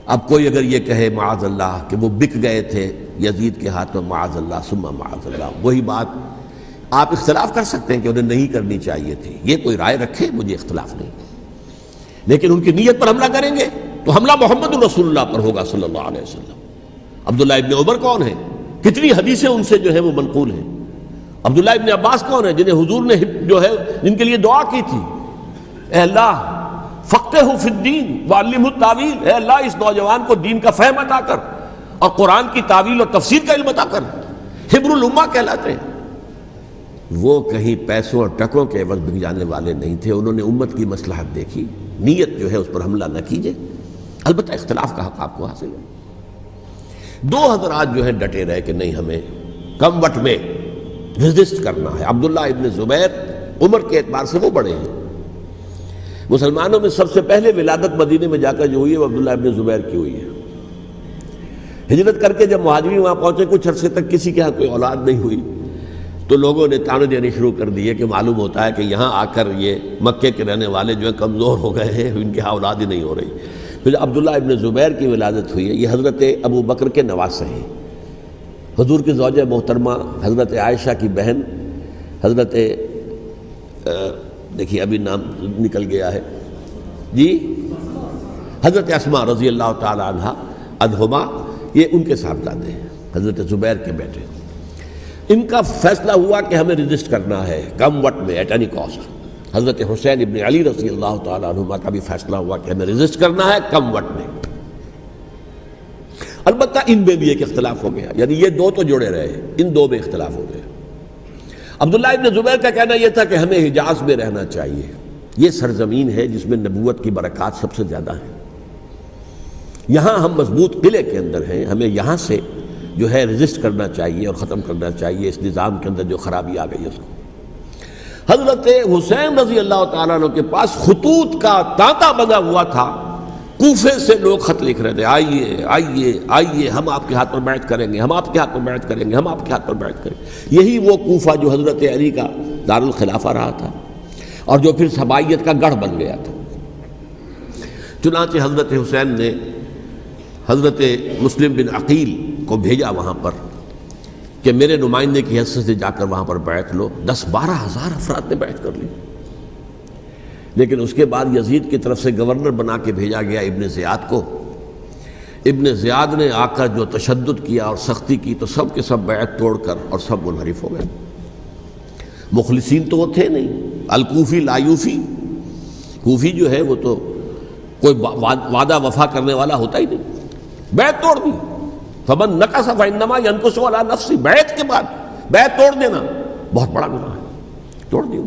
اب کوئی اگر یہ کہے معاذ اللہ کہ وہ بک گئے تھے یزید کے ہاتھ میں، معاذ اللہ ثم معاذ اللہ، وہی بات آپ اختلاف کر سکتے ہیں کہ انہیں نہیں کرنی چاہیے تھی، یہ کوئی رائے رکھے، مجھے اختلاف نہیں، لیکن ان کی نیت پر حملہ کریں گے تو حملہ محمد رسول اللہ پر ہوگا صلی اللہ علیہ وسلم۔ عبداللہ ابن عمر کون ہیں؟ کتنی حدیثیں ان سے جو ہے وہ منقول ہیں، عبداللہ ابن عباس کون ہے؟ جنہیں حضور نے جو ہے جن کے لیے دعا کی تھی، اے اللہ فقہہ فی الدین وعلمہ التاویل، اے اللہ اس نوجوان کو دین کا فہم عطا کر اور قرآن کی تعویل اور تفسیر کا علم عطا کر۔ حبر الامہ کہلاتے ہیں۔ وہ کہیں پیسوں اور ٹکوں کے عوض بک جانے والے نہیں تھے، انہوں نے امت کی مصلحت دیکھی، نیت جو ہے اس پر حملہ نہ کیجیے، البتہ اختلاف کا حق آپ کو حاصل ہے۔ دو حضرات جو ہے ڈٹے رہے کہ نہیں، ہمیں کم وٹ میں ریزسٹ کرنا ہے۔ عبداللہ ابن زبیر عمر کے اعتبار سے وہ بڑے ہیں، مسلمانوں میں سب سے پہلے ولادت مدینے میں جا کر جو ہوئی ہے وہ عبداللہ ابن زبیر کی ہوئی ہے۔ ہجرت کر کے جب مہاجرین وہاں پہنچے، کچھ عرصے تک کسی کے ہاں کوئی اولاد نہیں ہوئی، تو لوگوں نے تانے دینے شروع کر دیے کہ معلوم ہوتا ہے کہ یہاں آ کر یہ مکے کے رہنے والے جو ہیں کمزور ہو گئے ہیں، ان کے ہاں اولاد ہی نہیں ہو رہی۔ پھر عبداللہ ابن زبیر کی ولادت ہوئی ہے، یہ حضرت ابو بکر کے نواسے ہیں، حضور کی زوجہ محترمہ حضرت عائشہ کی بہن حضرت دیکھیے ابھی نام نکل گیا ہے جی، حضرت اسماء رضی اللہ تعالی عنہا عنہما، یہ ان کے صاحبزادے ہیں، حضرت زبیر کے بیٹے۔ ان کا فیصلہ ہوا کہ ہمیں ریزسٹ کرنا ہے کم وقت میں، ایٹ اینی کاسٹ۔ حضرت حسین ابن علی رضی اللہ تعالی عنہما کا بھی فیصلہ ہوا کہ ہمیں ریزسٹ کرنا ہے کم وقت میں۔ البتہ ان میں بھی ایک اختلاف ہو گیا، یعنی یہ دو تو جڑے رہے، ان دو میں اختلاف ہو گیا۔ عبداللہ ابن زبیر کا کہنا یہ تھا کہ ہمیں حجاز میں رہنا چاہیے، یہ سرزمین ہے جس میں نبوت کی برکات سب سے زیادہ ہیں، یہاں ہم مضبوط قلعے کے اندر ہیں، ہمیں یہاں سے جو ہے ریزسٹ کرنا چاہیے اور ختم کرنا چاہیے اس نظام کے اندر جو خرابی آ گئی اس کو۔ حضرت حسین رضی اللہ تعالیٰ عنہ کے پاس خطوط کا تانتا بنا ہوا تھا، کوفے سے لوگ خط لکھ رہے تھے، آئیے آئیے آئیے، ہم آپ کے ہاتھ پر بیعت کریں گے، ہم آپ کے ہاتھ پر بیعت کریں گے، ہم آپ کے ہاتھ پر بیعت کریں گے۔ یہی وہ کوفہ جو حضرت علی کا دارالخلافہ رہا تھا اور جو پھر سبائیت کا گڑھ بن گیا تھا۔ چنانچہ حضرت حسین نے حضرت مسلم بن عقیل کو بھیجا وہاں پر کہ میرے نمائندے کی حیثیت سے جا کر وہاں پر بیعت لو۔ 10-12 ہزار افراد نے بیعت کر لی، لیکن اس کے بعد یزید کی طرف سے گورنر بنا کے بھیجا گیا ابن زیاد کو۔ ابن زیاد نے آ کر جو تشدد کیا اور سختی کی تو سب کے سب بیعت توڑ کر اور سب منحرف ہو گئے۔ مخلصین تو وہ تھے نہیں، الکوفی لایوفی، کوفی جو ہے وہ تو کوئی وعدہ وفا کرنے والا ہوتا ہی نہیں، بیعت توڑ دی۔ فمن نقص فانما ينقص على نفسه، بیعت کے بعد بیعت توڑ دینا بہت بڑا گناہ ہے، توڑ دی۔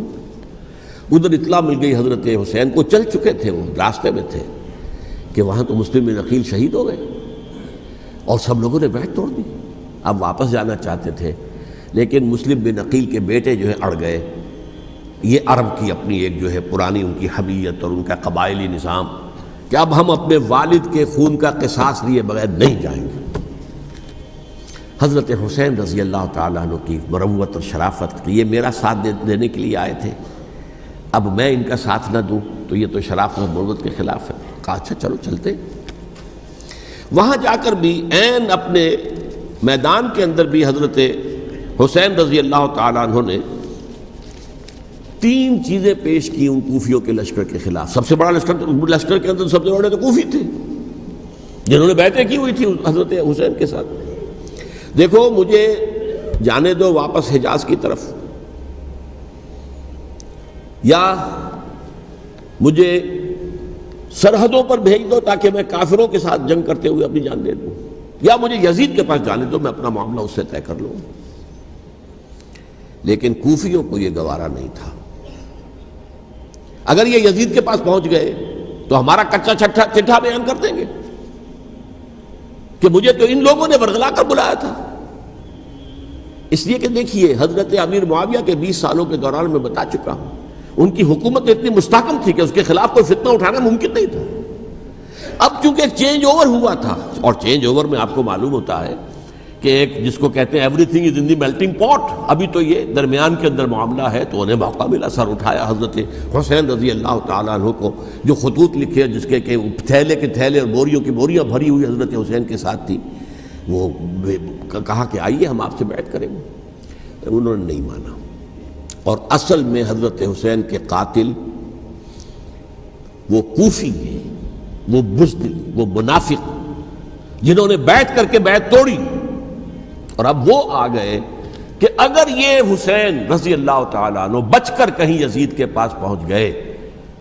ادھر اطلاع مل گئی حضرت حسین کو، چل چکے تھے وہ، راستے میں تھے کہ وہاں تو مسلم بن عقیل شہید ہو گئے اور سب لوگوں نے بیعت توڑ دی۔ اب واپس جانا چاہتے تھے لیکن مسلم بن عقیل کے بیٹے جو ہیں اڑ گئے۔ یہ عرب کی اپنی ایک جو ہے پرانی ان کی حمیت اور ان کا قبائلی نظام کہ اب ہم اپنے والد کے خون کا قصاص لیے بغیر نہیں جائیں گے۔ حضرت حسین رضی اللہ تعالیٰ عنہ کی مروت اور شرافت، یہ میرا ساتھ دینے کے لیے آئے تھے، اب میں ان کا ساتھ نہ دوں تو یہ تو شرافت اور مروت کے خلاف ہے۔ کہا اچھا چلو چلتے۔ وہاں جا کر بھی عین اپنے میدان کے اندر بھی حضرت حسین رضی اللہ تعالیٰ عنہ نے 3 چیزیں پیش کی ان کوفیوں کے لشکر کے خلاف۔ سب سے بڑا لشکر کے اندر سب سے بڑے تو کوفی تھے جنہوں نے بیعتیں کی ہوئی تھی حضرت حسین کے ساتھ۔ دیکھو مجھے جانے دو واپس حجاز کی طرف، یا مجھے سرحدوں پر بھیج دو تاکہ میں کافروں کے ساتھ جنگ کرتے ہوئے اپنی جان دے دوں، یا مجھے یزید کے پاس جانے دو، میں اپنا معاملہ اس سے طے کر لوں۔ لیکن کوفیوں کو یہ گوارا نہیں تھا۔ اگر یہ یزید کے پاس پہنچ گئے تو ہمارا کچا چٹھا بیان کر دیں گے کہ مجھے تو ان لوگوں نے ورغلا کر بلایا تھا۔ اس لیے کہ دیکھیے حضرت امیر معاویہ کے 20 سالوں کے دوران میں بتا چکا ہوں، ان کی حکومت اتنی مستحکم تھی کہ اس کے خلاف کوئی فتنہ اٹھانا ممکن نہیں تھا۔ اب چونکہ ایک چینج اوور ہوا تھا، اور چینج اوور میں آپ کو معلوم ہوتا ہے کہ ایک جس کو کہتے ہیں every thing is in the melting پاٹ، ابھی تو یہ درمیان کے اندر معاملہ ہے، تو انہیں موقع ملا، سر اٹھایا حضرت حسین رضی اللہ تعالیٰ عنہ کو، جو خطوط لکھے جس کے کہ تھیلے کے تھیلے اور بوریوں کی بوریاں بھری ہوئی حضرت حسین کے ساتھ تھی، وہ کہا کہ آئیے ہم آپ سے بیعت کریں گے۔ انہوں نے نہیں مانا، اور اصل میں حضرت حسین کے قاتل وہ کوفی ہیں، وہ بزدل، وہ منافق، جنہوں نے بیعت کر کے بیعت توڑی، اور اب وہ آ گئے کہ اگر یہ حسین رضی اللہ تعالیٰ عنہ بچ کر کہیں یزید کے پاس پہنچ گئے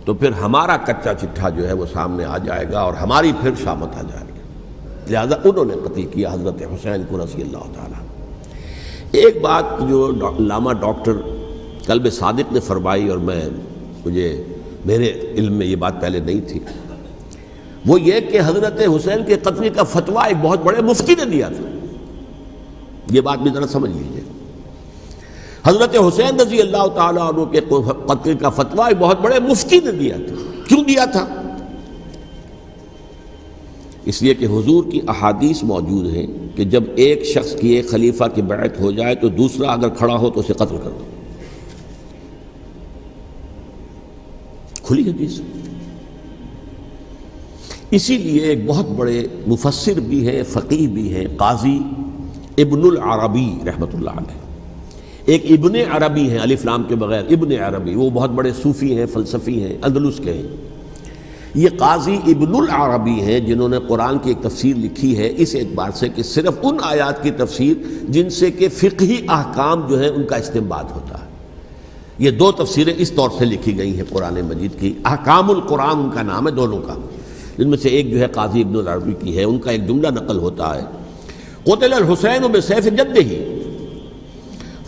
تو پھر ہمارا کچا چٹھا جو ہے وہ سامنے آ جائے گا اور ہماری پھر شامت آ جائے گی، لہذا انہوں نے قتل کیا حضرت حسین کو رضی اللہ تعالیٰ عنہ۔ ایک بات جو علامہ ڈاکٹر قلب صادق نے فرمائی، اور میرے علم میں یہ بات پہلے نہیں تھی، وہ یہ کہ حضرت حسین کے قتل کا فتویٰ ایک بہت بڑے مفتی نے دیا تھا۔ یہ بات بھی ذرا سمجھ لیجیے، حضرت حسین رضی اللہ تعالیٰ عنہ کے قتل کا فتویٰ ایک بہت بڑے مفتی نے دیا تھا۔ کیوں دیا تھا؟ اس لیے کہ حضور کی احادیث موجود ہیں کہ جب ایک شخص کی ایک خلیفہ کی بیعت ہو جائے تو دوسرا اگر کھڑا ہو تو اسے قتل کر دو، کھلی حدیث۔ اسی لیے ایک بہت بڑے مفسر بھی ہیں، فقیہ بھی ہیں، قاضی ابن العربی رحمۃ اللہ علیہ، ایک ابن عربی ہیں الف لام کے بغیر، ابن عربی، وہ بہت بڑے صوفی ہیں، فلسفی ہیں، اندلس کے ہیں۔ یہ قاضی ابن العربی ہیں جنہوں نے قرآن کی ایک تفسیر لکھی ہے اس اعتبار سے کہ صرف ان آیات کی تفسیر جن سے کہ فقہی احکام جو ہیں ان کا استنباط ہوتا ہے۔ یہ دو تفسیریں اس طور سے لکھی گئی ہیں قرآن مجید کی، احکام القرآن ان کا نام ہے دونوں کا، جن میں سے ایک جو ہے قاضی ابن العربی کی ہے۔ ان کا ایک جملہ نقل ہوتا ہے، قتل الحسین بسیف جدہ،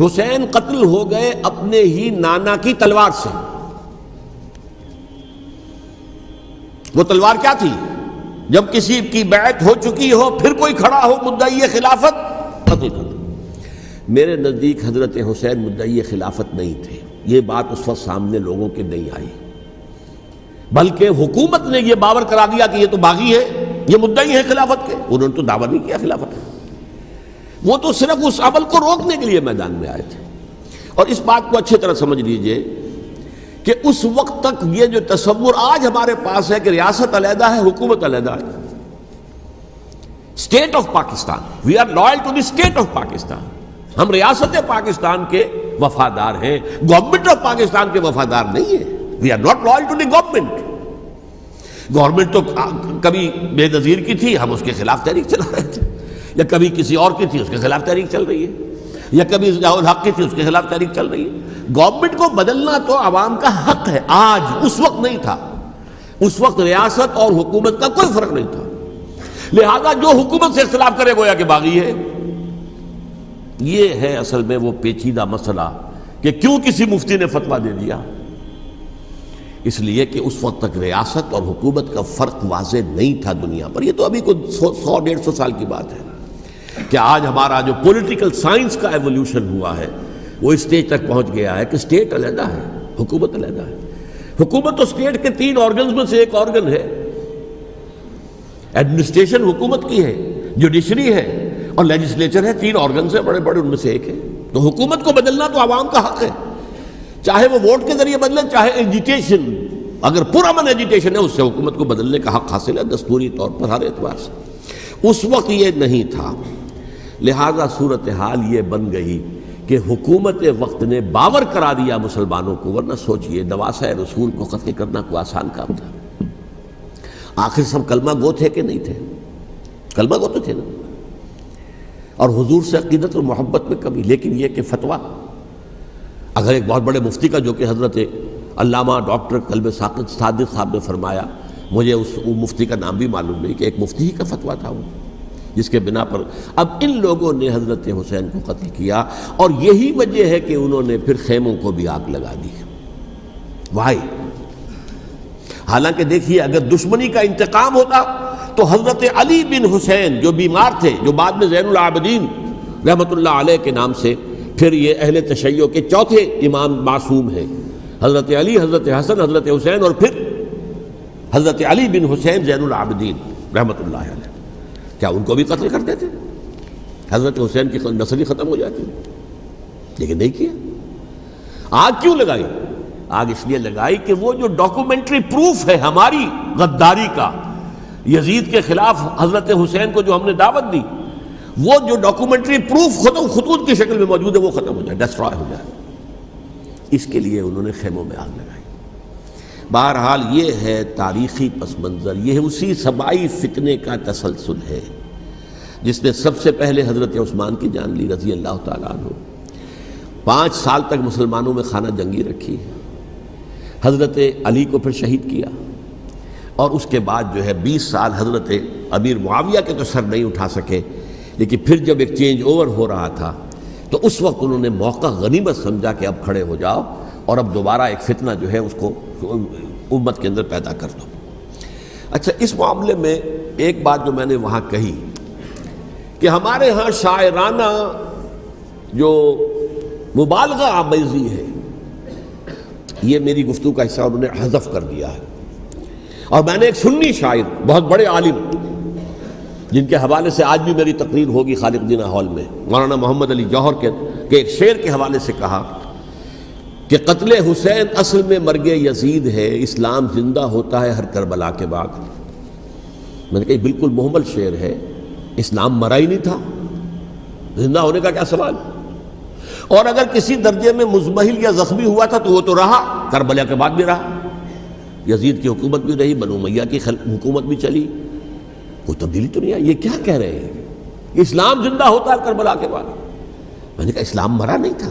حسین قتل ہو گئے اپنے ہی نانا کی تلوار سے۔ وہ تلوار کیا تھی؟ جب کسی کی بیعت ہو چکی ہو پھر کوئی کھڑا ہو مدعی خلافت، قتل کر دو۔ میرے نزدیک حضرت حسین مدعی خلافت نہیں تھے، یہ بات اس وقت سامنے لوگوں کے نہیں آئی، بلکہ حکومت نے یہ باور کرا دیا کہ یہ تو باغی ہے، یہ مدعی ہے خلافت کے۔ انہوں نے تو دعویٰ نہیں کیا خلافت کا، وہ تو صرف اس عمل کو روکنے کے لیے میدان میں آئے تھے۔ اور اس بات کو اچھی طرح سمجھ لیجئے کہ اس وقت تک یہ جو تصور آج ہمارے پاس ہے کہ ریاست علیحدہ ہے، حکومت علیحدہ ہے، state of Pakistan, we are loyal to the state of Pakistan, ہم ریاست پاکستان کے وفادار ہیں، گورنمنٹ آف پاکستان کے وفادار نہیں ہیں۔ We are not loyal to the government. Government تو کبھی بے نظیر کی تھی، ہم اس کے خلاف تحریک چلا رہے تھے، یا کبھی کسی اور کی تھی اس کے خلاف تحریک چل رہی ہے، یا کبھی ضیاء الحق کی تھی اس کے خلاف تحریک چل رہی ہے۔ گورنمنٹ کو بدلنا تو عوام کا حق ہے، آج، اس وقت نہیں تھا۔ اس وقت ریاست اور حکومت کا کوئی فرق نہیں تھا، لہذا جو حکومت سے اختلاف کرے گویا کہ باغی ہے۔ یہ ہے اصل میں وہ پیچیدہ مسئلہ کہ کیوں کسی مفتی نے فتویٰ دے دیا، اس لیے کہ اس وقت تک ریاست اور حکومت کا فرق واضح نہیں تھا دنیا پر۔ یہ تو ابھی کوئی 100-150 سال کی بات ہے کہ آج ہمارا جو پولیٹیکل سائنس کا ایولیوشن ہوا ہے وہ اس اسٹیج تک پہنچ گیا ہے کہ اسٹیٹ علیحدہ ہے، حکومت علیحدہ ہے۔ حکومت تو اسٹیٹ کے 3 آرگنز میں سے ایک آرگن ہے، ایڈمنسٹریشن حکومت کی ہے، جوڈیشری ہے اور لیجسلیچر ہے، 3 آرگنز ہیں بڑے بڑے، ان میں سے ایک ہے۔ تو حکومت کو بدلنا تو عوام کا حق ہے، چاہے وہ ووٹ کے ذریعے بدلیں، چاہے ایجیٹیشن، اگر پرامن ایجیٹیشن ہے اس سے حکومت کو بدلنے کا حق حاصل ہے دستوری طور پر ہر اعتبار سے۔ اس وقت یہ نہیں تھا، لہذا صورتحال یہ بن گئی کہ حکومت وقت نے باور کرا دیا مسلمانوں کو، ورنہ سوچئے نواسۂ رسول کو قتل کرنا کوئی آسان کام تھا؟ آخر سب کلمہ گو تھے کہ نہیں تھے؟ کلمہ گو تو تھے نا، اور حضور سے عقیدت اور محبت میں کمی، لیکن یہ کہ فتویٰ اگر ایک بہت بڑے مفتی کا، جو کہ حضرت علامہ ڈاکٹر قلب صادق صاحب نے فرمایا، مجھے اس مفتی کا نام بھی معلوم نہیں، کہ ایک مفتی ہی کا فتویٰ تھا وہ، جس کے بنا پر اب ان لوگوں نے حضرت حسین کو قتل کیا، اور یہی وجہ ہے کہ انہوں نے پھر خیموں کو بھی آگ لگا دی۔ وائی، حالانکہ دیکھیے اگر دشمنی کا انتقام ہوتا تو حضرت علی بن حسین جو بیمار تھے، جو بعد میں زین العابدین رحمۃ اللہ علیہ کے نام سے پھر یہ اہل تشیع کے چوتھے امام معصوم ہیں، حضرت علی، حضرت حسن، حضرت حسین، اور پھر حضرت علی بن حسین زین العابدین رحمۃ اللہ علیہ، کیا ان کو بھی قتل کر دیتے؟ حضرت حسین کی نسل ہی ختم ہو جاتی، لیکن نہیں کیا۔ آگ کیوں لگائی؟ آگ اس لیے لگائی کہ وہ جو ڈاکومنٹری پروف ہے ہماری غداری کا یزید کے خلاف حضرت حسین کو جو ہم نے دعوت دی، وہ جو ڈاکومنٹری پروف خطوط کی شکل میں موجود ہے وہ ختم ہو جائے، ڈسٹرائے ہو جائے۔ اس کے لیے انہوں نے خیموں میں آگ لگائی۔ بہرحال یہ ہے تاریخی پس منظر، یہ اسی سبائی فتنے کا تسلسل ہے جس نے سب سے پہلے حضرت عثمان کی جان لی رضی اللہ تعالیٰ عنہ، 5 سال تک مسلمانوں میں خانہ جنگی رکھی. حضرت علی کو پھر شہید کیا، اور اس کے بعد جو ہے 20 سال حضرت امیر معاویہ کے تو سر نہیں اٹھا سکے، لیکن پھر جب ایک چینج اوور ہو رہا تھا تو اس وقت انہوں نے موقع غنیمت سمجھا کہ اب کھڑے ہو جاؤ اور اب دوبارہ ایک فتنہ جو ہے اس کو امت کے اندر پیدا کر دو. اچھا، اس معاملے میں ایک بات جو میں نے وہاں کہی کہ ہمارے ہاں شاعرانہ جو مبالغہ آمیزی ہے، یہ میری گفتگو کا حصہ انہوں نے حذف کر دیا ہے. اور میں نے ایک سنی شاعر، بہت بڑے عالم، جن کے حوالے سے آج بھی میری تقریر ہوگی خالق جناح ہال میں، مولانا محمد علی جوہر کے ایک شعر کے حوالے سے کہا کہ قتل حسین اصل میں مرگ یزید ہے، اسلام زندہ ہوتا ہے ہر کربلا کے بعد. میں نے کہا بالکل محمل شعر ہے، اسلام مرا ہی نہیں تھا، زندہ ہونے کا کیا سوال. اور اگر کسی درجے میں مزمحل یا زخمی ہوا تھا تو وہ تو رہا، کربلا کے بعد بھی رہا، یزید کی حکومت بھی رہی، بنو امیہ کی حکومت بھی چلی، کوئی تبدیلی تو نہیں آئی. یہ کیا کہہ رہے ہیں؟ اسلام زندہ ہوتا ہے کربلا کے بعد. میں نے کہا اسلام مرا نہیں تھا.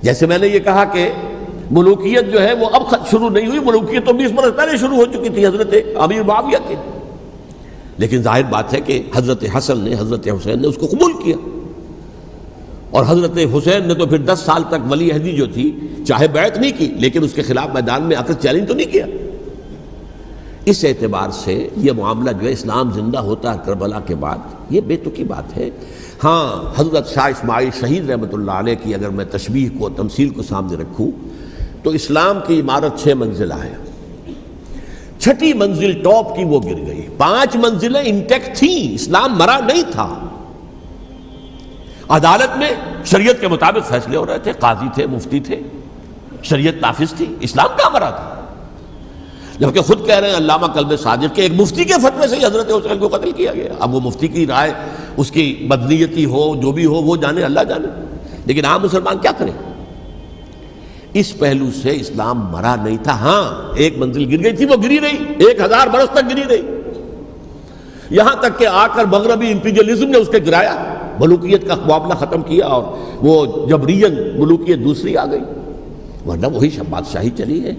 جیسے میں نے یہ کہا کہ ملوکیت جو ہے وہ اب شروع نہیں ہوئی، ملوکیت تو 20 برس پہلے شروع ہو چکی تھی حضرت امیر معاویہ کے. لیکن ظاہر بات ہے کہ حضرت حسن نے، حضرت حسین نے اس کو قبول کیا، اور حضرت حسین نے تو پھر 10 سال تک ولی عہدی جو تھی چاہے بیعت نہیں کی لیکن اس کے خلاف میدان میں آ کر چیلنج تو نہیں کیا. اس اعتبار سے یہ معاملہ جو ہے اسلام زندہ ہوتا ہے کربلا کے بعد، یہ بے تکی بات ہے. ہاں، حضرت شاہ اسماعیل شہید رحمۃ اللہ علیہ کی اگر میں تشبیہ کو، تمثیل کو سامنے رکھوں تو اسلام کی عمارت 6 منزلہ ہے، 6ٹھی منزل ٹاپ کی وہ گر گئی، 5 منزلیں انٹیکٹ تھیں، اسلام مرا نہیں تھا. عدالت میں شریعت کے مطابق فیصلے ہو رہے تھے، قاضی تھے، مفتی تھے، شریعت نافذ تھی، اسلام کہاں مرا تھا. جبکہ خود کہہ رہے ہیں علامہ کلب صادق کے ایک مفتی کے فتوے سے ہی حضرت حسین کو قتل کیا گیا. اب وہ مفتی کی رائے، اس کی بدنیتی ہو، جو بھی ہو، وہ جانے، اللہ جانے. لیکن عام مسلمان کیا کریں؟ اس پہلو سے اسلام مرا نہیں تھا. ہاں، ایک منزل گر گئی تھی، وہ گری رہی، 1000 برس تک گری رہی، یہاں تک کہ آ کر مغربی امپیریلزم نے اس کے گرایا، ملوکیت کا معاملہ ختم کیا، اور وہ جبرین ملوکیت دوسری آ گئی. ورنہ وہی بادشاہی چلی ہے.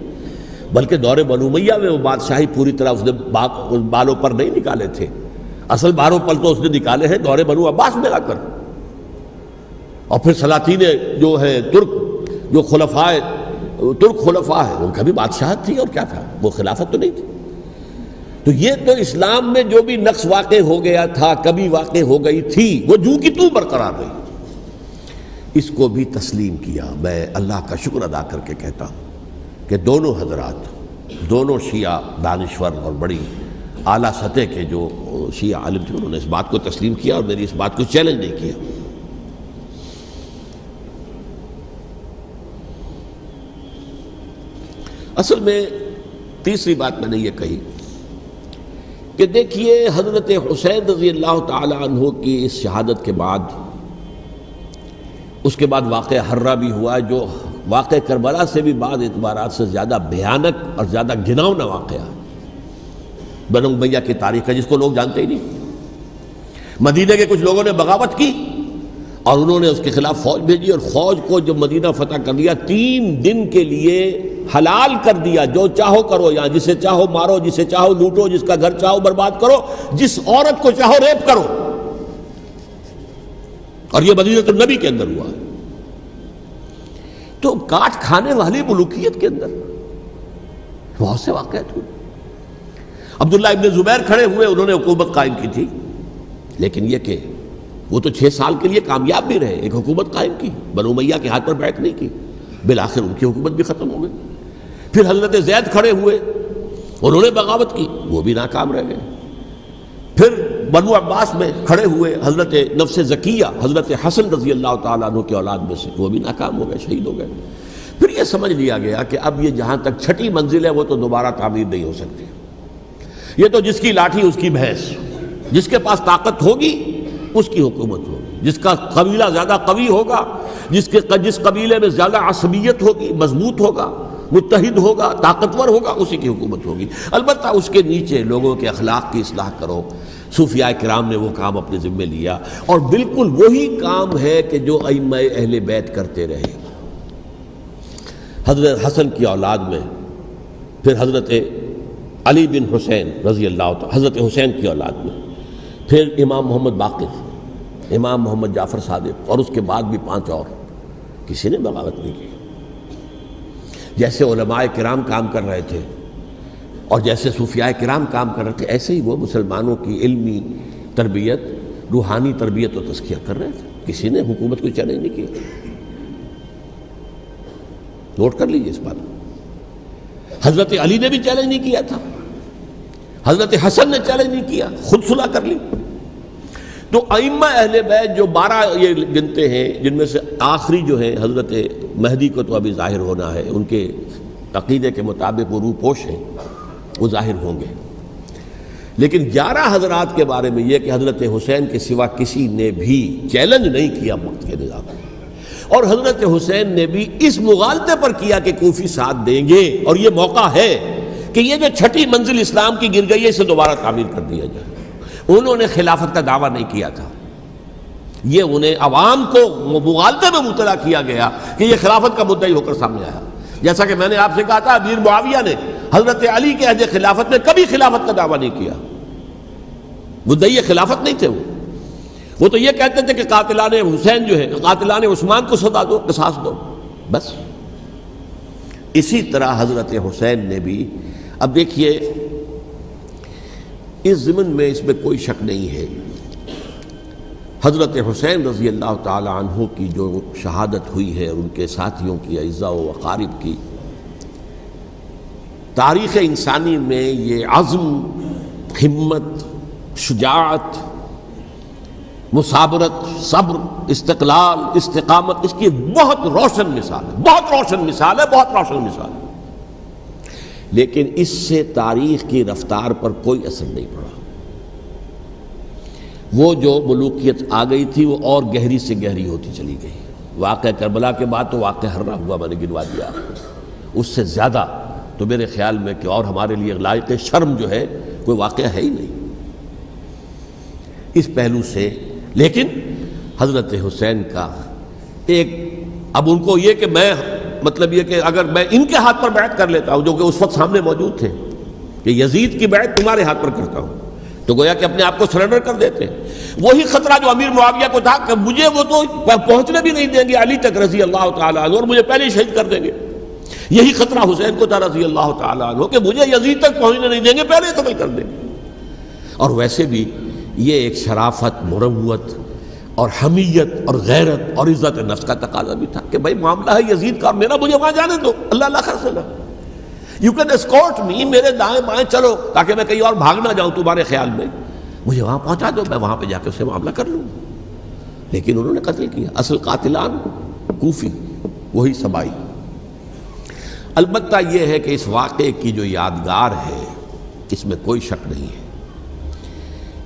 بلکہ دور بنو امیہ میں وہ بادشاہی پوری طرح اس نے بالوں پر نہیں نکالے تھے، اصل بالوں پر تو اس نے نکالے ہیں دور بنو عباس میں آ کر. اور پھر سلاطین جو ہے ترک، جو ترک خلفاء ہے، ان کا بھی بادشاہت تھی، اور کیا تھا، وہ خلافت تو نہیں تھی. تو یہ تو اسلام میں جو بھی نقص واقع ہو گیا تھا، کبھی واقع ہو گئی تھی، وہ جو کی تو برقرار رہی. اس کو بھی تسلیم کیا. میں اللہ کا شکر ادا کر کے کہتا ہوں کہ دونوں حضرات، دونوں شیعہ دانشور اور بڑی اعلیٰ سطح کے جو شیعہ عالم تھے، انہوں نے اس بات کو تسلیم کیا اور میری اس بات کو چیلنج نہیں کیا. اصل میں تیسری بات میں نے یہ کہی کہ دیکھیے حضرت حسین رضی اللہ تعالی عنہ کی اس شہادت کے بعد، اس کے بعد واقعہ حرہ بھی ہوا، جو واقع کربلا سے بھی بعض اعتبارات سے زیادہ بھیانک اور زیادہ گھناؤنا واقعہ بنو امیہ کی تاریخ ہے، جس کو لوگ جانتے ہی نہیں. مدینہ کے کچھ لوگوں نے بغاوت کی اور انہوں نے اس کے خلاف فوج بھیجی، اور فوج کو جب مدینہ فتح کر لیا، 3 دن کے لیے حلال کر دیا، جو چاہو کرو، یہاں جسے چاہو مارو، جسے چاہو لوٹو، جس کا گھر چاہو برباد کرو، جس عورت کو چاہو ریپ کرو. اور یہ مدینہ النبی کے اندر ہوا. تو کاٹ کھانے والی ملوکیت کے اندر بہت سے واقعات ہوئے. عبداللہ ابن زبیر کھڑے ہوئے، انہوں نے حکومت قائم کی تھی، لیکن یہ کہ وہ تو 6 سال کے لیے کامیاب بھی رہے، ایک حکومت قائم کی، بنو امیہ کے ہاتھ پر بیعت نہیں کی، بالآخر ان کی حکومت بھی ختم ہو گئی. پھر حضرت زید کھڑے ہوئے، انہوں نے بغاوت کی، وہ بھی ناکام رہ گئے. پھر بنو عباس میں کھڑے ہوئے حضرت نفس زکیہ، حضرت حسن رضی اللہ تعالیٰ عنہ کے اولاد میں سے، وہ بھی ناکام ہو گئے، شہید ہو گئے. پھر یہ سمجھ لیا گیا کہ اب یہ جہاں تک 6ٹھی منزل ہے وہ تو دوبارہ تعمیر نہیں ہو سکتی. یہ تو جس کی لاٹھی اس کی بھینس، جس کے پاس طاقت ہوگی اس کی حکومت ہوگی، جس کا قبیلہ زیادہ قوی ہوگا، جس قبیلے میں زیادہ عصبیت ہوگی، مضبوط ہوگا، متحد ہوگا، طاقتور ہوگا، اسی کی حکومت ہوگی. البتہ اس کے نیچے لوگوں کے اخلاق کی اصلاح کرو، صوفیاء کرام نے وہ کام اپنے ذمے لیا، اور بالکل وہی کام ہے کہ جو ائمہ اہل بیت کرتے رہے۔ حضرت حسن کی اولاد میں پھر حضرت علی بن حسین رضی اللہ تعالی، حضرت حسین کی اولاد میں پھر امام محمد باقر، امام محمد جعفر صادق، اور اس کے بعد بھی 5 اور، کسی نے بغاوت نہیں کی۔ جیسے علماء کرام کام کر رہے تھے اور جیسے صوفیاء کرام کام کر رہے تھے، ایسے ہی وہ مسلمانوں کی علمی تربیت، روحانی تربیت و تزکیہ کر رہے تھے۔ کسی نے حکومت کو چیلنج نہیں کیا۔ نوٹ کر لیجیے اس بات کو۔ حضرت علی نے بھی چیلنج نہیں کیا تھا، حضرت حسن نے چیلنج نہیں کیا، خود صلح کر لی۔ تو ائمہ اہل بیت جو 12 یہ گنتے ہیں، جن میں سے آخری جو ہے حضرت مہدی کو تو ابھی ظاہر ہونا ہے، ان کے عقیدے کے مطابق وہ روح پوش ہیں، وہ ظاہر ہوں گے، لیکن 11 حضرات کے بارے میں یہ کہ حضرت حسین کے سوا کسی نے بھی چیلنج نہیں کیا وقت کے نظام میں، اور حضرت حسین نے بھی اس مغالطے پر کیا کہ کوفی ساتھ دیں گے، اور یہ موقع ہے کہ یہ جو 6ٹھی منزل اسلام کی گر گئی ہے اسے دوبارہ تعمیر کر دیا جائے۔ انہوں نے خلافت کا دعویٰ نہیں کیا تھا، یہ انہیں عوام کو مغالطے میں مبتلا کیا گیا کہ یہ خلافت کا مدعی ہو کر سامنے آیا۔ جیسا کہ میں نے آپ سے کہا تھا، امیر معاویہ نے حضرت علی کے عہد خلافت میں کبھی خلافت کا دعویٰ نہیں کیا، مدعی خلافت نہیں تھے وہ تو یہ کہتے تھے کہ قاتلان حسین جو ہے، قاتلان عثمان کو سزا دو، قصاص دو، بس۔ اسی طرح حضرت حسین نے بھی، اب دیکھیے اس ضمن میں اس میں کوئی شک نہیں ہے، حضرت حسین رضی اللہ تعالی عنہ کی جو شہادت ہوئی ہے، ان کے ساتھیوں کی، اعزاء و اقارب کی، تاریخ انسانی میں یہ عزم، ہمت، شجاعت، مثابرت، صبر، استقلال، استقامت، اس کی بہت روشن مثال ہے، بہت روشن مثال ہے، بہت روشن مثال ہے، لیکن اس سے تاریخ کی رفتار پر کوئی اثر نہیں پڑا۔ وہ جو ملوکیت آ گئی تھی وہ اور گہری سے گہری ہوتی چلی گئی۔ واقعہ کربلا کے بعد تو واقعہ ہررا ہوا، میں نے گنوا دیا، اس سے زیادہ تو میرے خیال میں کہ اور ہمارے لیے لائق شرم جو ہے کوئی واقعہ ہے ہی نہیں اس پہلو سے۔ لیکن حضرت حسین کا ایک، اب ان کو یہ کہ میں، مطلب یہ کہ اگر میں ان کے ہاتھ پر بیعت کر لیتا ہوں، جو کہ اس وقت سامنے موجود تھے، کہ یزید کی بیعت تمہارے ہاتھ پر کرتا ہوں، تو گویا کہ اپنے آپ کو سرنڈر کر دیتے۔ وہی خطرہ جو امیر معاویہ کو تھا کہ مجھے وہ تو پہنچنے بھی نہیں دیں گے علی تک رضی اللہ تعالیٰ عنہ، اور مجھے پہلے ہی شہید کر دیں گے، یہی خطرہ حسین کو تھا رضی اللہ تعالیٰ عنہ کہ مجھے یزید تک پہنچنے نہیں دیں گے، پہلے ہی قتل کر دیں گے۔ اور ویسے بھی یہ ایک شرافت، مروت اور حمیت اور غیرت اور عزت نفس کا تقاضا بھی تھا کہ بھائی معاملہ ہے یزید کا، میرا مجھے وہاں جانے دو، اللہ اللہ خرسلہ، یو کین اسکورٹ می، میرے دائیں بائیں چلو تاکہ میں کہیں اور بھاگ نہ جاؤں تمہارے خیال میں، مجھے وہاں پہنچا دو، میں وہاں پہ جا کے اسے معاملہ کر لوں۔ لیکن انہوں نے قتل کیا، اصل قاتلان کوفی، وہی سبائی۔ البتہ یہ ہے کہ اس واقعے کی جو یادگار ہے، اس میں کوئی شک نہیں ہے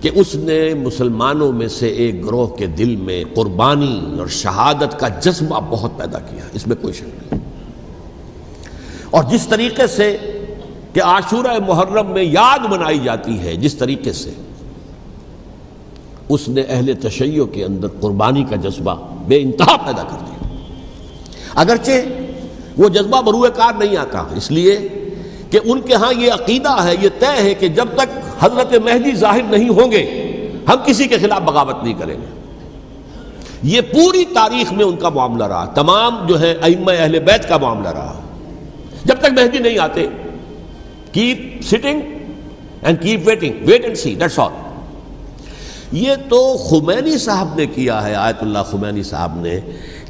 کہ اس نے مسلمانوں میں سے ایک گروہ کے دل میں قربانی اور شہادت کا جذبہ بہت پیدا کیا، اس میں کوئی شک نہیں۔ اور جس طریقے سے کہ عاشورہ محرم میں یاد منائی جاتی ہے، جس طریقے سے اس نے اہل تشیع کے اندر قربانی کا جذبہ بے انتہا پیدا کر دیا، اگرچہ وہ جذبہ بروئے کار نہیں آتا، اس لیے کہ ان کے ہاں یہ عقیدہ ہے، یہ طے ہے کہ جب تک حضرت مہدی ظاہر نہیں ہوں گے ہم کسی کے خلاف بغاوت نہیں کریں گے۔ یہ پوری تاریخ میں ان کا معاملہ رہا، تمام جو ہے ائمہ اہل بیت کا معاملہ رہا، جب تک مہدی نہیں آتے keep sitting and keep waiting, wait and see, that's all. یہ تو خمینی صاحب نے کیا ہے، آیت اللہ خمینی صاحب نے،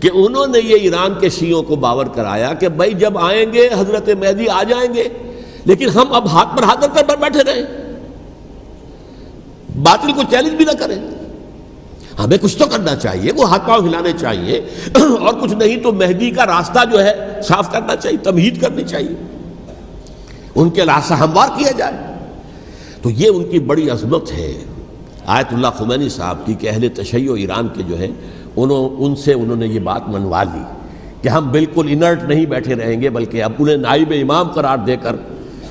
کہ انہوں نے یہ ایران کے شیعوں کو باور کرایا کہ بھائی جب آئیں گے حضرت مہدی آ جائیں گے، لیکن ہم اب ہاتھ پر ہاتھ رکھ کر بیٹھے رہیں، باطل کو چیلنج بھی نہ کریں، ہمیں کچھ تو کرنا چاہیے، وہ ہاتھ پاؤں ہلانے چاہیے، اور کچھ نہیں تو مہدی کا راستہ جو ہے صاف کرنا چاہیے، تمہید کرنی چاہیے، ان کے راستہ ہموار کیا جائے۔ تو یہ ان کی بڑی عظمت ہے آیت اللہ خمینی صاحب کی کہ اہل تشیع ایران کے جو ہے ان سے انہوں نے یہ بات منوا لی کہ ہم بالکل انرٹ نہیں بیٹھے رہیں گے، بلکہ اب انہیں نائب امام قرار دے کر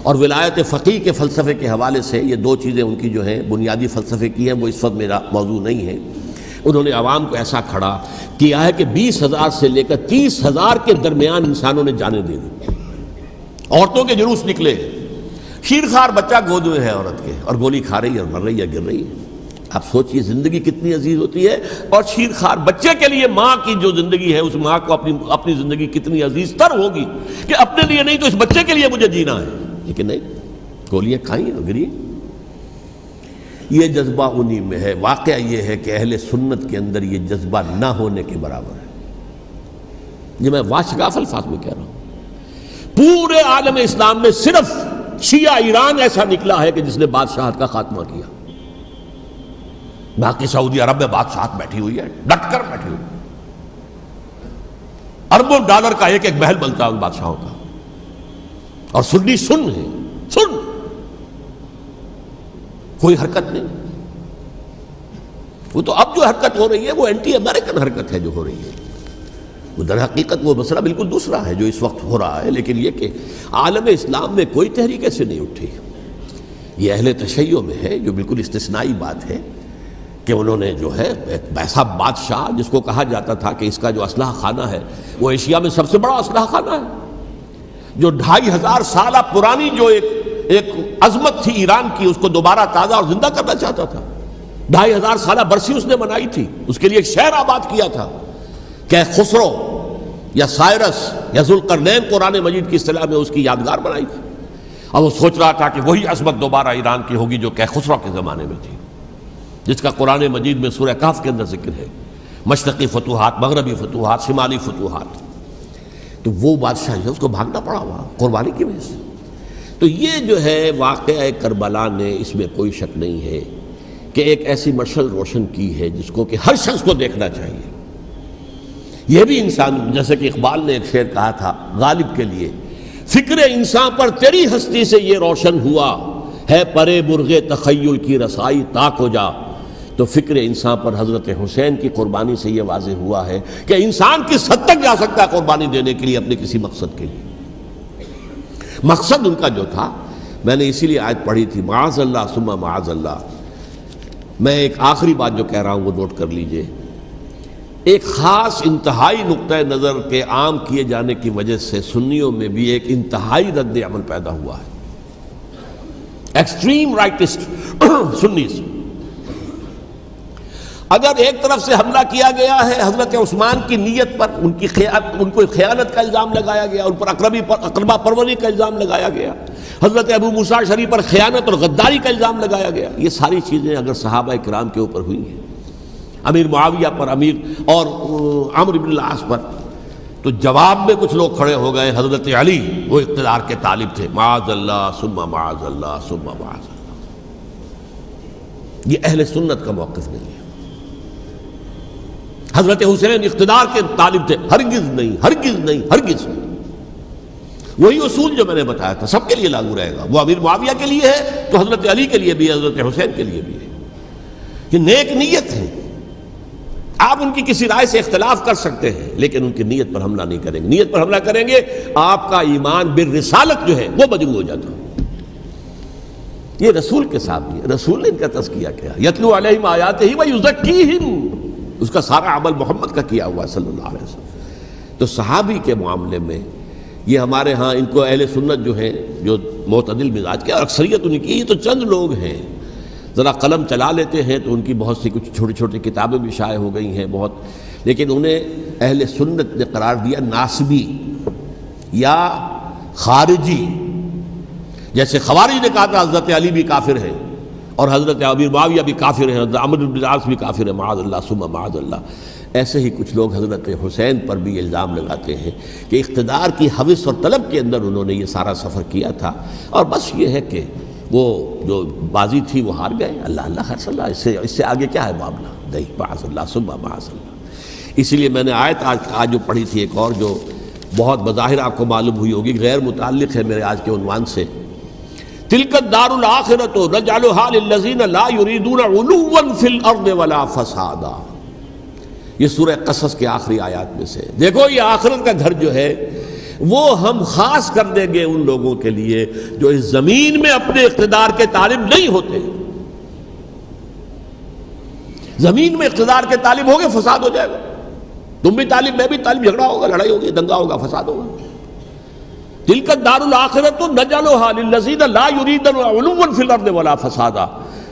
اور ولایت فقیہ کے فلسفے کے حوالے سے یہ دو چیزیں ان کی جو ہیں بنیادی فلسفے کی ہیں، وہ اس وقت میرا موضوع نہیں ہے۔ انہوں نے عوام کو ایسا کھڑا کیا ہے کہ 20,000 سے لے کر 30,000 کے درمیان انسانوں نے جانیں دے دی، عورتوں کے جلوس نکلے، شیرخوار بچہ گود میں ہے عورت کے، اور گولی کھا رہی ہے اور مر رہی ہے، گر رہی ہے۔ آپ سوچئے زندگی کتنی عزیز ہوتی ہے، اور شیرخوار بچے کے لیے ماں کی جو زندگی ہے، اس ماں کو اپنی زندگی کتنی عزیز تر ہوگی کہ اپنے لیے نہیں تو اس بچے کے لیے مجھے جینا ہے، لیکن نہیں، گولیاں کھائیں اور گری۔ یہ جذبہ انہی میں ہے۔ واقعہ یہ ہے کہ اہل سنت کے اندر یہ جذبہ نہ ہونے کے برابر ہے۔ یہ میں واشگاف الفاظ میں کہہ رہا ہوں۔ پورے عالم اسلام میں صرف شیعہ ایران ایسا نکلا ہے کہ جس نے بادشاہت کا خاتمہ کیا، باقی سعودی عرب میں بادشاہت بیٹھی ہوئی ہے، ڈٹ کر بیٹھی ہوئی، اربوں ڈالر کا ایک ایک محل بنتا ہے ان بادشاہوں کا، اور سنی سن ہے، سن، کوئی حرکت نہیں۔ وہ تو اب جو حرکت ہو رہی ہے وہ اینٹی امریکن حرکت ہے جو ہو رہی ہے، وہ در حقیقت وہ مسئلہ بالکل دوسرا ہے جو اس وقت ہو رہا ہے، لیکن یہ کہ عالم اسلام میں کوئی تحریک ایسے نہیں اٹھی۔ یہ اہل تشیع میں ہے، جو بالکل استثنائی بات ہے کہ انہوں نے جو ہے ایک ایسا بادشاہ جس کو کہا جاتا تھا کہ اس کا جو اسلحہ خانہ ہے وہ ایشیا میں سب سے بڑا اسلحہ خانہ ہے، جو 2500 سالہ پرانی جو ایک عظمت تھی ایران کی، اس کو دوبارہ تازہ اور زندہ کرنا چاہتا تھا۔ 2500 سالہ برسی اس نے منائی تھی، اس کے لیے ایک شہر آباد کیا تھا کہ خسرو یا سائرس یا ذوالقرنین قرآن مجید کی اصطلاح میں اس کی یادگار بنائی تھی، اور وہ سوچ رہا تھا کہ وہی عظمت دوبارہ ایران کی ہوگی جو کہ خسرو کے زمانے میں تھی، جس کا قرآن مجید میں سورہ کہف کے اندر ذکر ہے، مشرقی فتوحات، مغربی فتوحات، شمالی فتوحات۔ تو وہ بادشاہ ہے، اس کو بھاگنا پڑا وہاں قربانی کی وجہ سے۔ تو یہ جو ہے واقعہ کربلا نے، اس میں کوئی شک نہیں ہے کہ ایک ایسی مشعل روشن کی ہے جس کو کہ ہر شخص کو دیکھنا چاہیے۔ یہ بھی انسان، جیسے کہ اقبال نے ایک شعر کہا تھا غالب کے لیے، فکر انسان پر تیری ہستی سے یہ روشن ہوا ہے، پرے مرغ تخیل کی رسائی تاک ہو جا۔ تو فکر انسان پر حضرت حسین کی قربانی سے یہ واضح ہوا ہے کہ انسان کس حد تک جا سکتا ہے قربانی دینے کے لیے اپنے کسی مقصد کے لیے۔ مقصد ان کا جو تھا، میں نے اسی لیے آیت پڑھی تھی، معاذ اللہ ثم معاذ اللہ۔ میں ایک آخری بات جو کہہ رہا ہوں وہ نوٹ کر لیجئے۔ ایک خاص انتہائی نقطۂ نظر کے عام کیے جانے کی وجہ سے سنیوں میں بھی ایک انتہائی رد عمل پیدا ہوا ہے، ایکسٹریم رائٹسٹ سنیز۔ اگر ایک طرف سے حملہ کیا گیا ہے حضرت عثمان کی نیت پر، ان کو خیانت کا الزام لگایا گیا، ان پر اقربا پروری کا الزام لگایا گیا، حضرت ابو موسیٰ شریف پر خیانت اور غداری کا الزام لگایا گیا، یہ ساری چیزیں اگر صحابہ کرام کے اوپر ہوئی ہیں، امیر معاویہ پر، امیر اور عمرو بن العاص پر، تو جواب میں کچھ لوگ کھڑے ہو گئے۔ حضرت علی وہ اقتدار کے طالب تھے، معاذ اللہ ثم معاذ اللہ ثم معاذ اللہ۔ یہ اہل سنت کا موقف نہیں ہے۔ حضرت حسین اقتدار کے طالب تھے، ہرگز نہیں، ہرگز نہیں، ہرگز نہیں۔ وہی اصول جو میں نے بتایا تھا سب کے لیے لاگو رہے گا، وہ امیر معاویہ کے لیے ہے تو حضرت علی کے لیے بھی ہے، حضرت حسین کے لیے بھی ہے۔ یہ نیک نیت ہے، آپ ان کی کسی رائے سے اختلاف کر سکتے ہیں لیکن ان کی نیت پر حملہ نہیں کریں گے۔ نیت پر حملہ کریں گے آپ کا ایمان بالرسالت جو ہے وہ مجروح ہو جاتا ہے۔ یہ رسول کے ساتھ بھی ہے، رسول نے ان کا تزکیہ کیا، یتلو علیہم آیاتہ ویزکیہم، اس کا سارا عمل محمد کا کیا ہوا ہے صلی اللہ علیہ وسلم۔ تو صحابی کے معاملے میں یہ ہمارے ہاں ان کو اہل سنت جو ہیں جو معتدل مزاج کے، اور اکثریت ان کی، یہ تو چند لوگ ہیں، ذرا قلم چلا لیتے ہیں تو ان کی بہت سی کچھ چھوٹی چھوٹی کتابیں بھی شائع ہو گئی ہیں بہت، لیکن انہیں اہل سنت نے قرار دیا ناسبی یا خارجی۔ جیسے خوارج نے کہا تھا حضرت علی بھی کافر ہے اور حضرت امیر معاویہ بھی کافر ہیں، حضرت عمرو بن العاص بھی کافر ہے، معاذ اللہ ثم معاذ اللہ۔ ایسے ہی کچھ لوگ حضرت حسین پر بھی الزام لگاتے ہیں کہ اقتدار کی ہوس اور طلب کے اندر انہوں نے یہ سارا سفر کیا تھا، اور بس یہ ہے کہ وہ جو بازی تھی وہ ہار گئے۔ اللہ اللہ خیر صلی اللہ، اس سے آگے کیا ہے معاملہ؟ نہیں، معاذ اللہ ثم معاذ اللہ۔ اسی لیے میں نے آیت آج جو پڑھی تھی ایک اور جو بہت بظاہر آپ کو معلوم ہوئی ہوگی، غیر متعلق ہے میرے آج کے عنوان سے، تلک الدار الآخرۃ نجعلھا للذین لا یریدون علوا فی الارض ولا فسادا۔ یہ سورہ قصص کے آخری آیات میں سے۔ دیکھو یہ آخرت کا گھر جو ہے وہ ہم خاص کر دیں گے ان لوگوں کے لیے جو اس زمین میں اپنے اقتدار کے طالب نہیں ہوتے. زمین میں اقتدار کے طالب ہوگے فساد ہو جائے گا. تم بھی طالب میں بھی طالب، جھگڑا ہوگا، لڑائی ہوگی، دنگا ہوگا، فساد ہوگا. تلک الدار الآخرۃ نجعلها للذین لا یریدون علوا فی الارض ولا فسادا.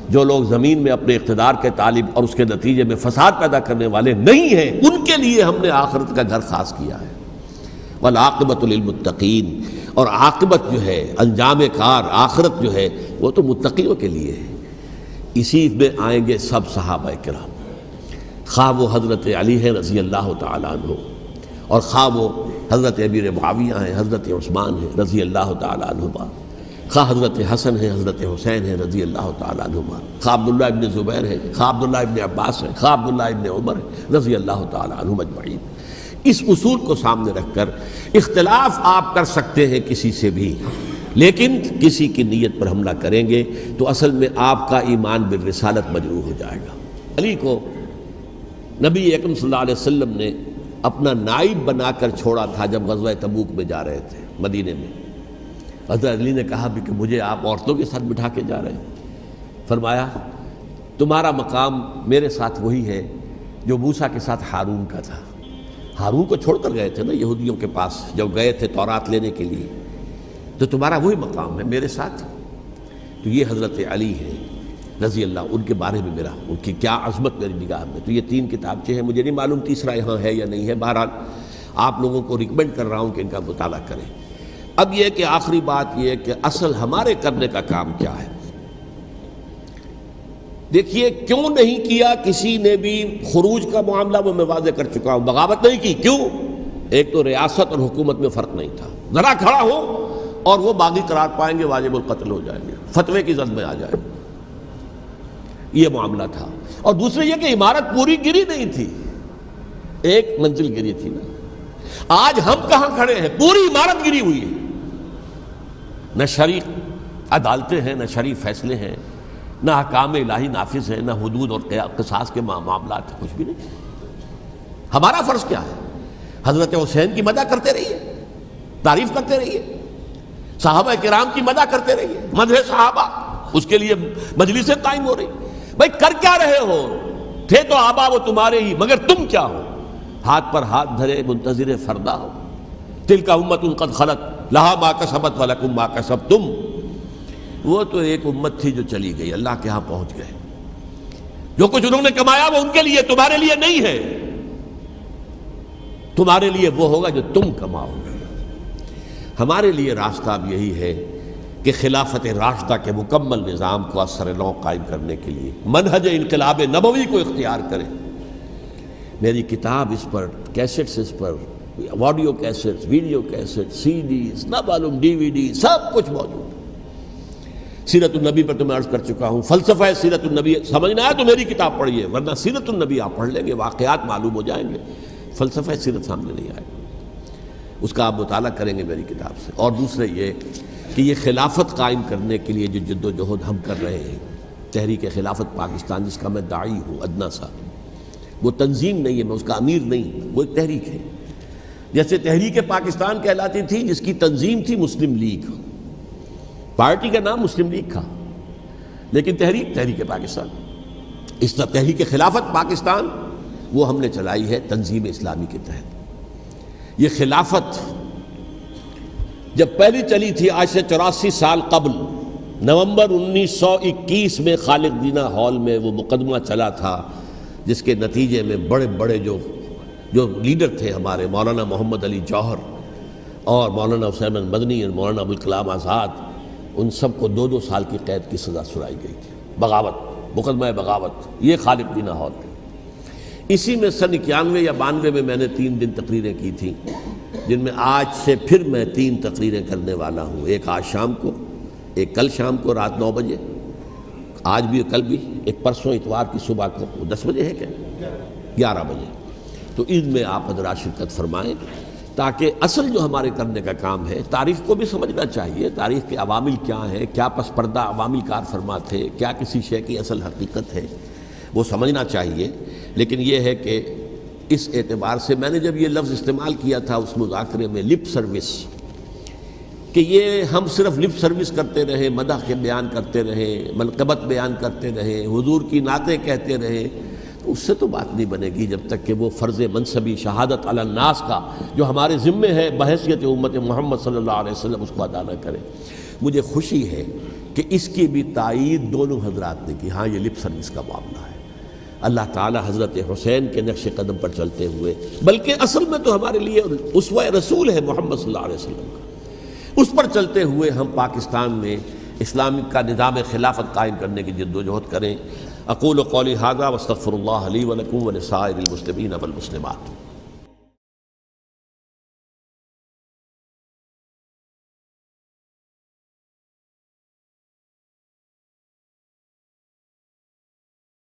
جو لوگ زمین میں اپنے اقتدار کے طالب اور اس کے نتیجے میں فساد پیدا کرنے والے نہیں ہیں، ان کے لیے ہم نے آخرت کا گھر خاص کیا ہے. والعاقبۃ للمتقین، اور عاقبت جو ہے، انجام کار، آخرت جو ہے وہ تو متقیوں کے لیے ہے. اسی میں آئیں گے سب صحابہ کرام، خواہ وہ حضرت علی ہیں رضی اللہ تعالیٰ عنہ، اور خواہ وہ حضرت امیر معاویہ ہیں، حضرت عثمان ہیں رضی اللہ تعالیٰ عنہما، خواہ حضرت حسن ہیں، حضرت حسین ہیں رضی اللہ تعالیٰ عنہما، خواہ عبداللہ ابن زبیر ہیں، خواہ عبداللہ ابن عباس ہیں، خواہ عبداللہ ابن عمر ہیں رضی اللہ تعالیٰ عنہم اجمعین. اس اصول کو سامنے رکھ کر اختلاف آپ کر سکتے ہیں کسی سے بھی، لیکن کسی کی نیت پر حملہ کریں گے تو اصل میں آپ کا ایمان بالرسالت مجروح ہو جائے گا. علی کو نبی اکرم صلی اللہ علیہ وسلم نے اپنا نائب بنا کر چھوڑا تھا جب غزوہ تبوک میں جا رہے تھے مدینے میں. حضرت علی نے کہا بھی کہ مجھے آپ عورتوں کے ساتھ بٹھا کے جا رہے ہیں. فرمایا تمہارا مقام میرے ساتھ وہی ہے جو موسیٰ کے ساتھ ہارون کا تھا. ہارون کو چھوڑ کر گئے تھے نا یہودیوں کے پاس جب گئے تھے تورات لینے کے لیے، تو تمہارا وہی مقام ہے میرے ساتھ. تو یہ حضرت علی ہے رضی اللہ، ان کے بارے میں میرا، ان کی کیا عظمت میری نگاہ میں. تو یہ 3 کتابچے ہیں، مجھے نہیں معلوم تیسرا یہاں ہے یا نہیں ہے. بہرحال آپ لوگوں کو ریکمینڈ کر رہا ہوں کہ ان کا مطالعہ کریں. اب یہ کہ آخری بات یہ کہ اصل ہمارے کرنے کا کام کیا ہے. دیکھیے کیوں نہیں کیا کسی نے بھی خروج کا معاملہ، وہ میں واضح کر چکا ہوں. بغاوت نہیں کی، کیوں؟ ایک تو ریاست اور حکومت میں فرق نہیں تھا. ذرا کھڑا ہو اور وہ باغی قرار پائیں گے، واجب القتل ہو جائیں گے، فتوے کی زد میں آ جائیں گے. یہ معاملہ تھا. اور دوسرے یہ کہ عمارت پوری گری نہیں تھی، ایک منزل گری تھی نا. آج ہم کہاں کھڑے ہیں؟ پوری عمارت گری ہوئی ہے. نہ شرعی عدالتیں ہیں، نہ شرعی فیصلے ہیں، نہ احکام الہی نافذ ہیں، نہ حدود اور قصاص کے معاملات، کچھ بھی نہیں. ہمارا فرض کیا ہے؟ حضرت حسین کی مدح کرتے رہیے، تعریف کرتے رہیے، صحابہ کرام کی مدح کرتے رہیے، مدح صحابہ، اس کے لیے مجلسیں قائم ہو رہی. بھائی کر کیا رہے ہو؟ تھے تو آبا وہ تمہارے ہی، مگر تم کیا ہو؟ ہاتھ پر ہاتھ دھرے منتظر فردا ہو. تلک امت قد خلت لہا ما کسبت ولکم ما کسبتم. وہ تو ایک امت تھی جو چلی گئی، اللہ کے ہاں پہنچ گئے. جو کچھ انہوں نے کمایا وہ ان کے لیے، تمہارے لیے نہیں ہے. تمہارے لیے وہ ہوگا جو تم کماؤ گے. ہمارے لیے راستہ اب یہی ہے کہ خلافت راشدہ کے مکمل نظام کو اثر نو قائم کرنے کے لیے منہج انقلاب نبوی کو اختیار کریں. میری کتاب اس پر، کیسٹس اس پر، آڈیو کیسٹس، ویڈیو کیسٹ، سی ڈیز، نہ معلوم ڈی وی ڈی، سب کچھ موجود. سیرت النبی پر تو میں عرض کر چکا ہوں. فلسفہ سیرت النبی سمجھنا ہے تو میری کتاب پڑھیے، ورنہ سیرت النبی آپ پڑھ لیں گے، واقعات معلوم ہو جائیں گے، فلسفہ سیرت سامنے نہیں آئے. اس کا آپ مطالعہ کریں گے میری کتاب سے. اور دوسرے یہ کہ یہ خلافت قائم کرنے کے لیے جو جد و جہد ہم کر رہے ہیں، تحریک خلافت پاکستان جس کا میں داعی ہوں ادنا سا، وہ تنظیم نہیں ہے، میں اس کا امیر نہیں، وہ ایک تحریک ہے. جیسے تحریک پاکستان کہلاتی تھی جس کی تنظیم تھی مسلم لیگ، پارٹی کا نام مسلم لیگ تھا، لیکن تحریک پاکستان. اس طرح تحریک خلافت پاکستان وہ ہم نے چلائی ہے تنظیم اسلامی کے تحت. یہ خلافت جب پہلی چلی تھی آج سے 84 سال قبل، نومبر 1921 میں خالق دینہ ہال میں وہ مقدمہ چلا تھا، جس کے نتیجے میں بڑے بڑے جو لیڈر تھے ہمارے، مولانا محمد علی جوہر اور مولانا حسین مدنی اور مولانا ابوالکلام آزاد، ان سب کو 2 سال کی قید کی سزا سنائی گئی تھی. بغاوت، مقدمہ بغاوت، یہ خالق دینہ ہال. اسی میں سن 91 یا 92 میں نے 3 دن تقریریں کی تھیں، جن میں آج سے پھر میں 3 تقریریں کرنے والا ہوں. ایک آج شام کو، ایک کل شام کو رات 9 بجے، آج بھی کل بھی، ایک پرسوں اتوار کی صبح کو 10 بجے ہے کیا 11 بجے. تو ان میں آپ حضرات شرکت فرمائیں تاکہ اصل جو ہمارے کرنے کا کام ہے، تاریخ کو بھی سمجھنا چاہیے. تاریخ کے عوامل کیا ہیں، کیا پس پردہ عوامل کار فرما تھے، کیا کسی شے کی اصل حقیقت ہے، وہ سمجھنا چاہیے. لیکن یہ ہے کہ اس اعتبار سے میں نے جب یہ لفظ استعمال کیا تھا اس مذاکرے میں لپ سروس، کہ یہ ہم صرف لپ سروس کرتے رہے، مدح کے بیان کرتے رہے، منقبت بیان کرتے رہے، حضور کی نعتیں کہتے رہے، تو اس سے تو بات نہیں بنے گی جب تک کہ وہ فرض منصبی شہادت علی الناس کا جو ہمارے ذمے ہے بحیثیت امت محمد صلی اللہ علیہ وسلم اس کو ادا نہ کرے۔ مجھے خوشی ہے کہ اس کی بھی تائید دونوں حضرات نے کی، ہاں یہ لپ سروس کا معاملہ ہے۔ اللہ تعالی حضرت حسین کے نقش قدم پر چلتے ہوئے، بلکہ اصل میں تو ہمارے لیے اسوہ رسول ہے محمد صلی اللہ علیہ وسلم کا، اس پر چلتے ہوئے ہم پاکستان میں اسلام کا نظام خلافت قائم کرنے کی جد و جہد کریں۔ اقول قولی ھذا واستغفر اللہ لی ولکم ولسائر المسلمین والمسلمات۔